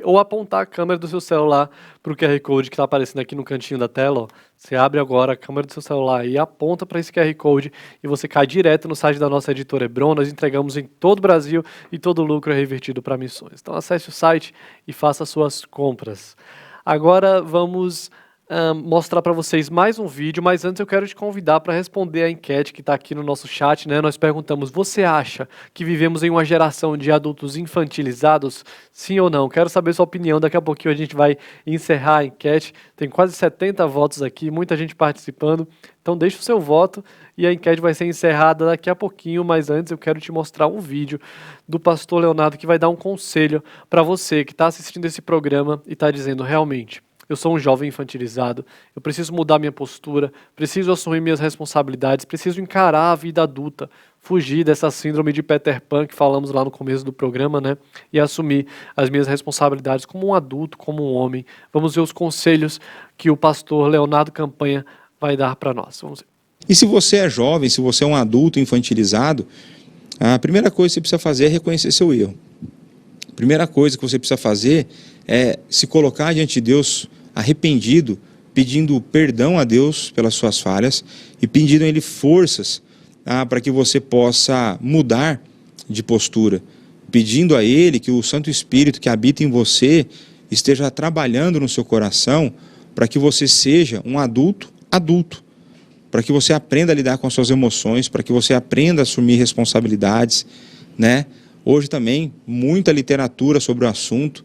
[SPEAKER 1] ou apontar a câmera do seu celular para o QR Code que está aparecendo aqui no cantinho da tela. Ó. Você abre agora a câmera do seu celular e aponta para esse QR Code e você cai direto no site da nossa Editora Hebron. Nós entregamos em todo o Brasil e todo o lucro é revertido para missões. Então acesse o site e faça suas compras. Agora vamos mostrar para vocês mais um vídeo, mas antes eu quero te convidar para responder a enquete que está aqui no nosso chat, né? Nós perguntamos, você acha que vivemos em uma geração de adultos infantilizados? Sim ou não? Quero saber sua opinião, daqui a pouquinho a gente vai encerrar a enquete, tem quase 70 votos aqui, muita gente participando, então deixa o seu voto e a enquete vai ser encerrada daqui a pouquinho, mas antes eu quero te mostrar um vídeo do pastor Leonardo que vai dar um conselho para você que está assistindo esse programa e está dizendo, realmente, eu sou um jovem infantilizado, eu preciso mudar minha postura, preciso assumir minhas responsabilidades, preciso encarar a vida adulta, fugir dessa síndrome de Peter Pan que falamos lá no começo do programa, né? E assumir as minhas responsabilidades como um adulto, como um homem. Vamos ver os conselhos que o pastor Leonardo Campanha vai dar para nós. Vamos ver.
[SPEAKER 3] E se você é jovem, se você é um adulto infantilizado, a primeira coisa que você precisa fazer é reconhecer seu erro. A primeira coisa que você precisa fazer é se colocar diante de Deus arrependido, pedindo perdão a Deus pelas suas falhas e pedindo a Ele forças para que você possa mudar de postura, pedindo a Ele que o Santo Espírito que habita em você esteja trabalhando no seu coração para que você seja um adulto, para que você aprenda a lidar com as suas emoções, para que você aprenda a assumir responsabilidades, né? Hoje também, muita literatura sobre o assunto,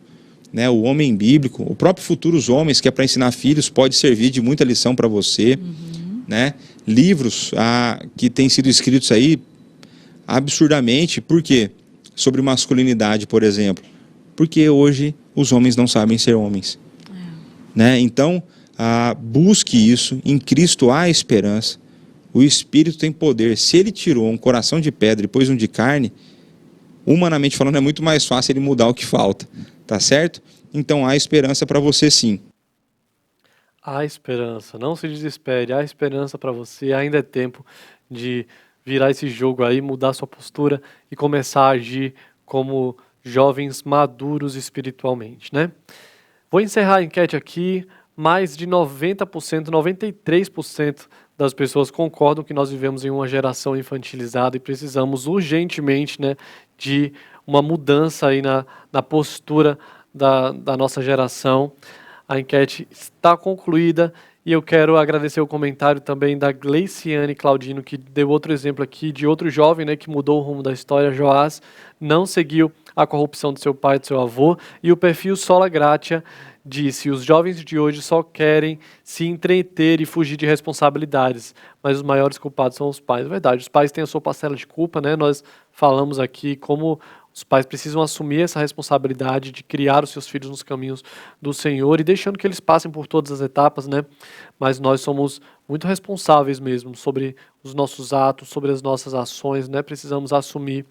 [SPEAKER 3] né? O homem bíblico, o próprio Futuros Homens, que é para ensinar filhos, pode servir de muita lição para você, né? Livros que têm sido escritos aí absurdamente, por quê? Sobre masculinidade, por exemplo. Porque hoje os homens não sabem ser homens. Né? Então, busque isso, em Cristo há esperança, o Espírito tem poder. Se Ele tirou um coração de pedra e pôs um de carne, humanamente falando, é muito mais fácil Ele mudar o que falta, tá certo? Então há esperança para você sim.
[SPEAKER 1] Há esperança, não se desespere, há esperança para você, ainda é tempo de virar esse jogo aí, mudar sua postura e começar a agir como jovens maduros espiritualmente, né? Vou encerrar a enquete aqui, mais de 90%, 93% das pessoas concordam que nós vivemos em uma geração infantilizada e precisamos urgentemente, né, de uma mudança aí na postura da nossa geração. A enquete está concluída e eu quero agradecer o comentário também da Gleiciane Claudino, que deu outro exemplo aqui de outro jovem, né, que mudou o rumo da história. Joás não seguiu a corrupção do seu pai e do seu avô, e o perfil Sola Gratia disse, os jovens de hoje só querem se entreter e fugir de responsabilidades, mas os maiores culpados são os pais. É verdade, os pais têm a sua parcela de culpa, né? Nós falamos aqui como os pais precisam assumir essa responsabilidade de criar os seus filhos nos caminhos do Senhor e deixando que eles passem por todas as etapas, né? Mas nós somos muito responsáveis mesmo sobre os nossos atos, sobre as nossas ações, né? Precisamos assumir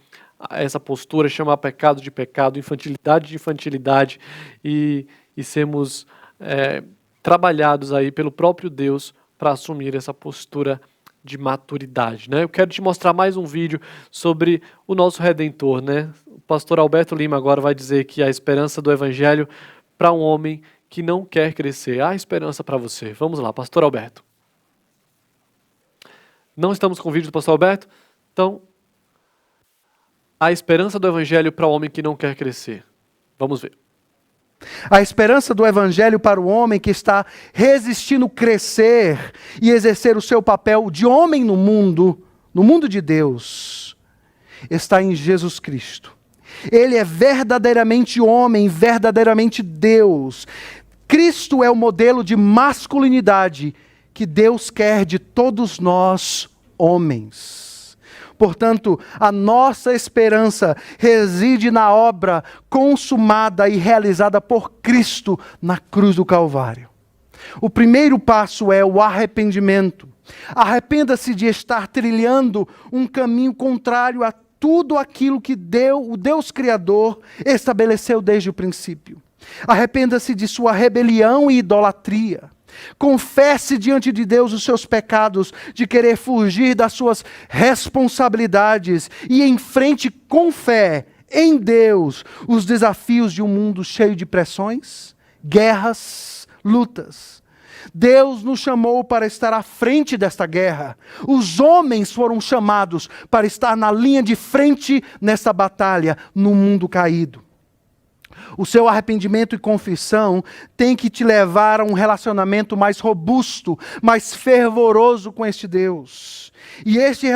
[SPEAKER 1] essa postura, chamar pecado de pecado, infantilidade de infantilidade e sermos trabalhados aí pelo próprio Deus para assumir essa postura de maturidade, né? Eu quero te mostrar mais um vídeo sobre o nosso Redentor, né? O pastor Alberto Lima agora vai dizer que a esperança do Evangelho para um homem que não quer crescer. Há esperança para você. Vamos lá, pastor Alberto. Não estamos com o vídeo do pastor Alberto? Então, a esperança do Evangelho para o homem que não quer crescer. Vamos ver.
[SPEAKER 2] A esperança do Evangelho para o homem que está resistindo crescer e exercer o seu papel de homem no mundo de Deus, está em Jesus Cristo. Ele é verdadeiramente homem, verdadeiramente Deus. Cristo é o modelo de masculinidade que Deus quer de todos nós, homens. Portanto, a nossa esperança reside na obra consumada e realizada por Cristo na cruz do Calvário. O primeiro passo é o arrependimento. Arrependa-se de estar trilhando um caminho contrário a tudo aquilo que o Deus Criador estabeleceu desde o princípio. Arrependa-se de sua rebelião e idolatria. Confesse diante de Deus os seus pecados, de querer fugir das suas responsabilidades e enfrente com fé em Deus os desafios de um mundo cheio de pressões, guerras, lutas. Deus nos chamou para estar à frente desta guerra. Os homens foram chamados para estar na linha de frente nesta batalha no mundo caído. O seu arrependimento e confissão tem que te levar a um relacionamento mais robusto, mais fervoroso com este Deus. E este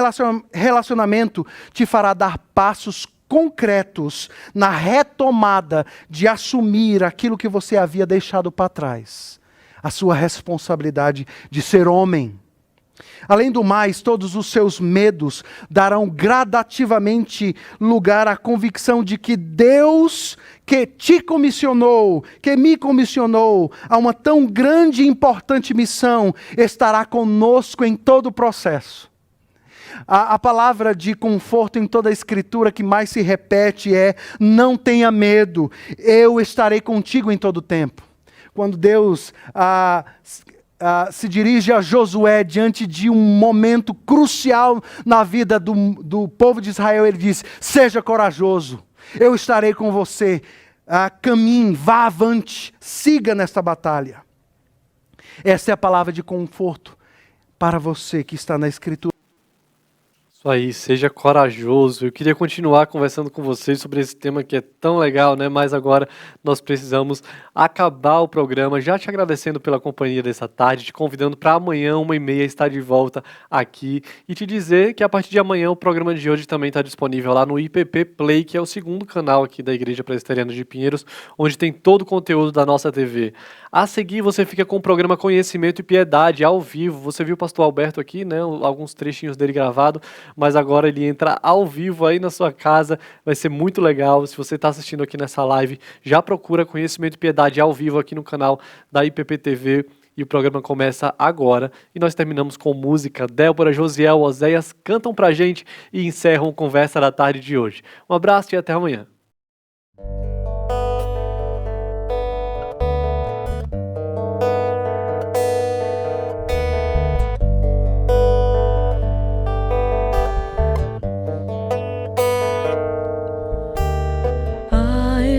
[SPEAKER 2] relacionamento te fará dar passos concretos na retomada de assumir aquilo que você havia deixado para trás. A sua responsabilidade de ser homem. Além do mais, todos os seus medos darão gradativamente lugar à convicção de que Deus, que te comissionou, que me comissionou a uma tão grande e importante missão, estará conosco em todo o processo. A palavra de conforto em toda a Escritura que mais se repete é: não tenha medo, eu estarei contigo em todo o tempo. Quando Deus se dirige a Josué diante de um momento crucial na vida do povo de Israel, ele diz: seja corajoso, eu estarei com você, caminhe, vá avante, siga nesta batalha. Essa é a palavra de conforto para você que está na Escritura.
[SPEAKER 1] Isso aí, seja corajoso. Eu queria continuar conversando com vocês sobre esse tema que é tão legal, né? Mas agora nós precisamos acabar o programa. Já te agradecendo pela companhia dessa tarde, te convidando para amanhã, 13h30, estar de volta aqui. E te dizer que a partir de amanhã o programa de hoje também está disponível lá no IPP Play, que é o segundo canal aqui da Igreja Presbiteriana de Pinheiros, onde tem todo o conteúdo da nossa TV. A seguir, você fica com o programa Conhecimento e Piedade, ao vivo. Você viu o pastor Alberto aqui, né? Alguns trechinhos dele gravado, mas agora ele entra ao vivo aí na sua casa. Vai ser muito legal. Se você está assistindo aqui nessa live, já procura Conhecimento e Piedade ao vivo aqui no canal da IPP TV. E o programa começa agora. E nós terminamos com música. Débora, Josiel, Oséias cantam pra gente e encerram Conversa da Tarde de hoje. Um abraço e até amanhã.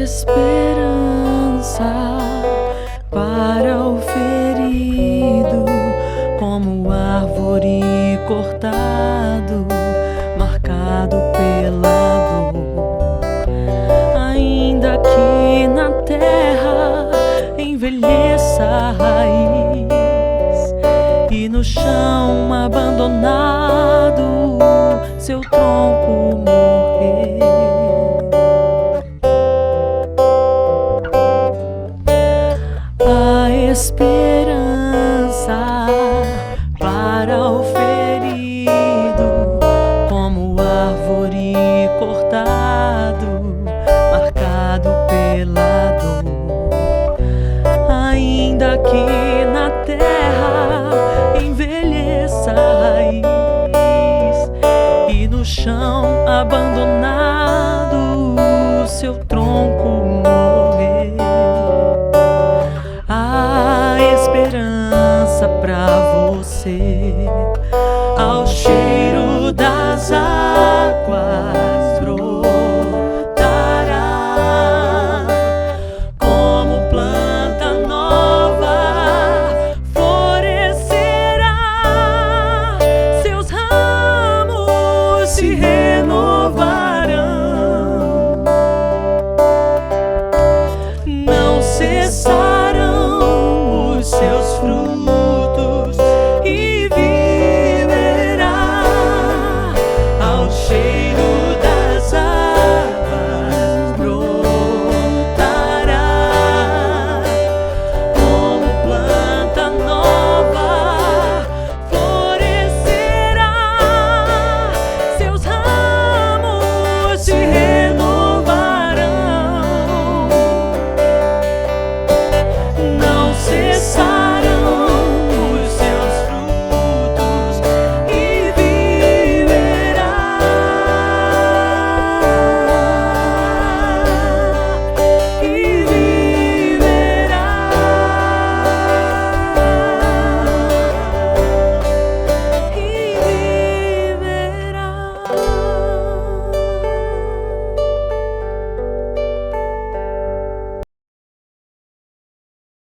[SPEAKER 12] Esperança para o ferido, como árvore cortado, marcado pela dor. Ainda que na terra envelheça a raiz e no chão abandonado seu tronco morrer. Esperança para o ferido, como árvore cortado, marcado pela dor. Ainda que na terra envelheça a raiz e no chão abandonado seu tronco morrer. Esperança pra você, ao cheiro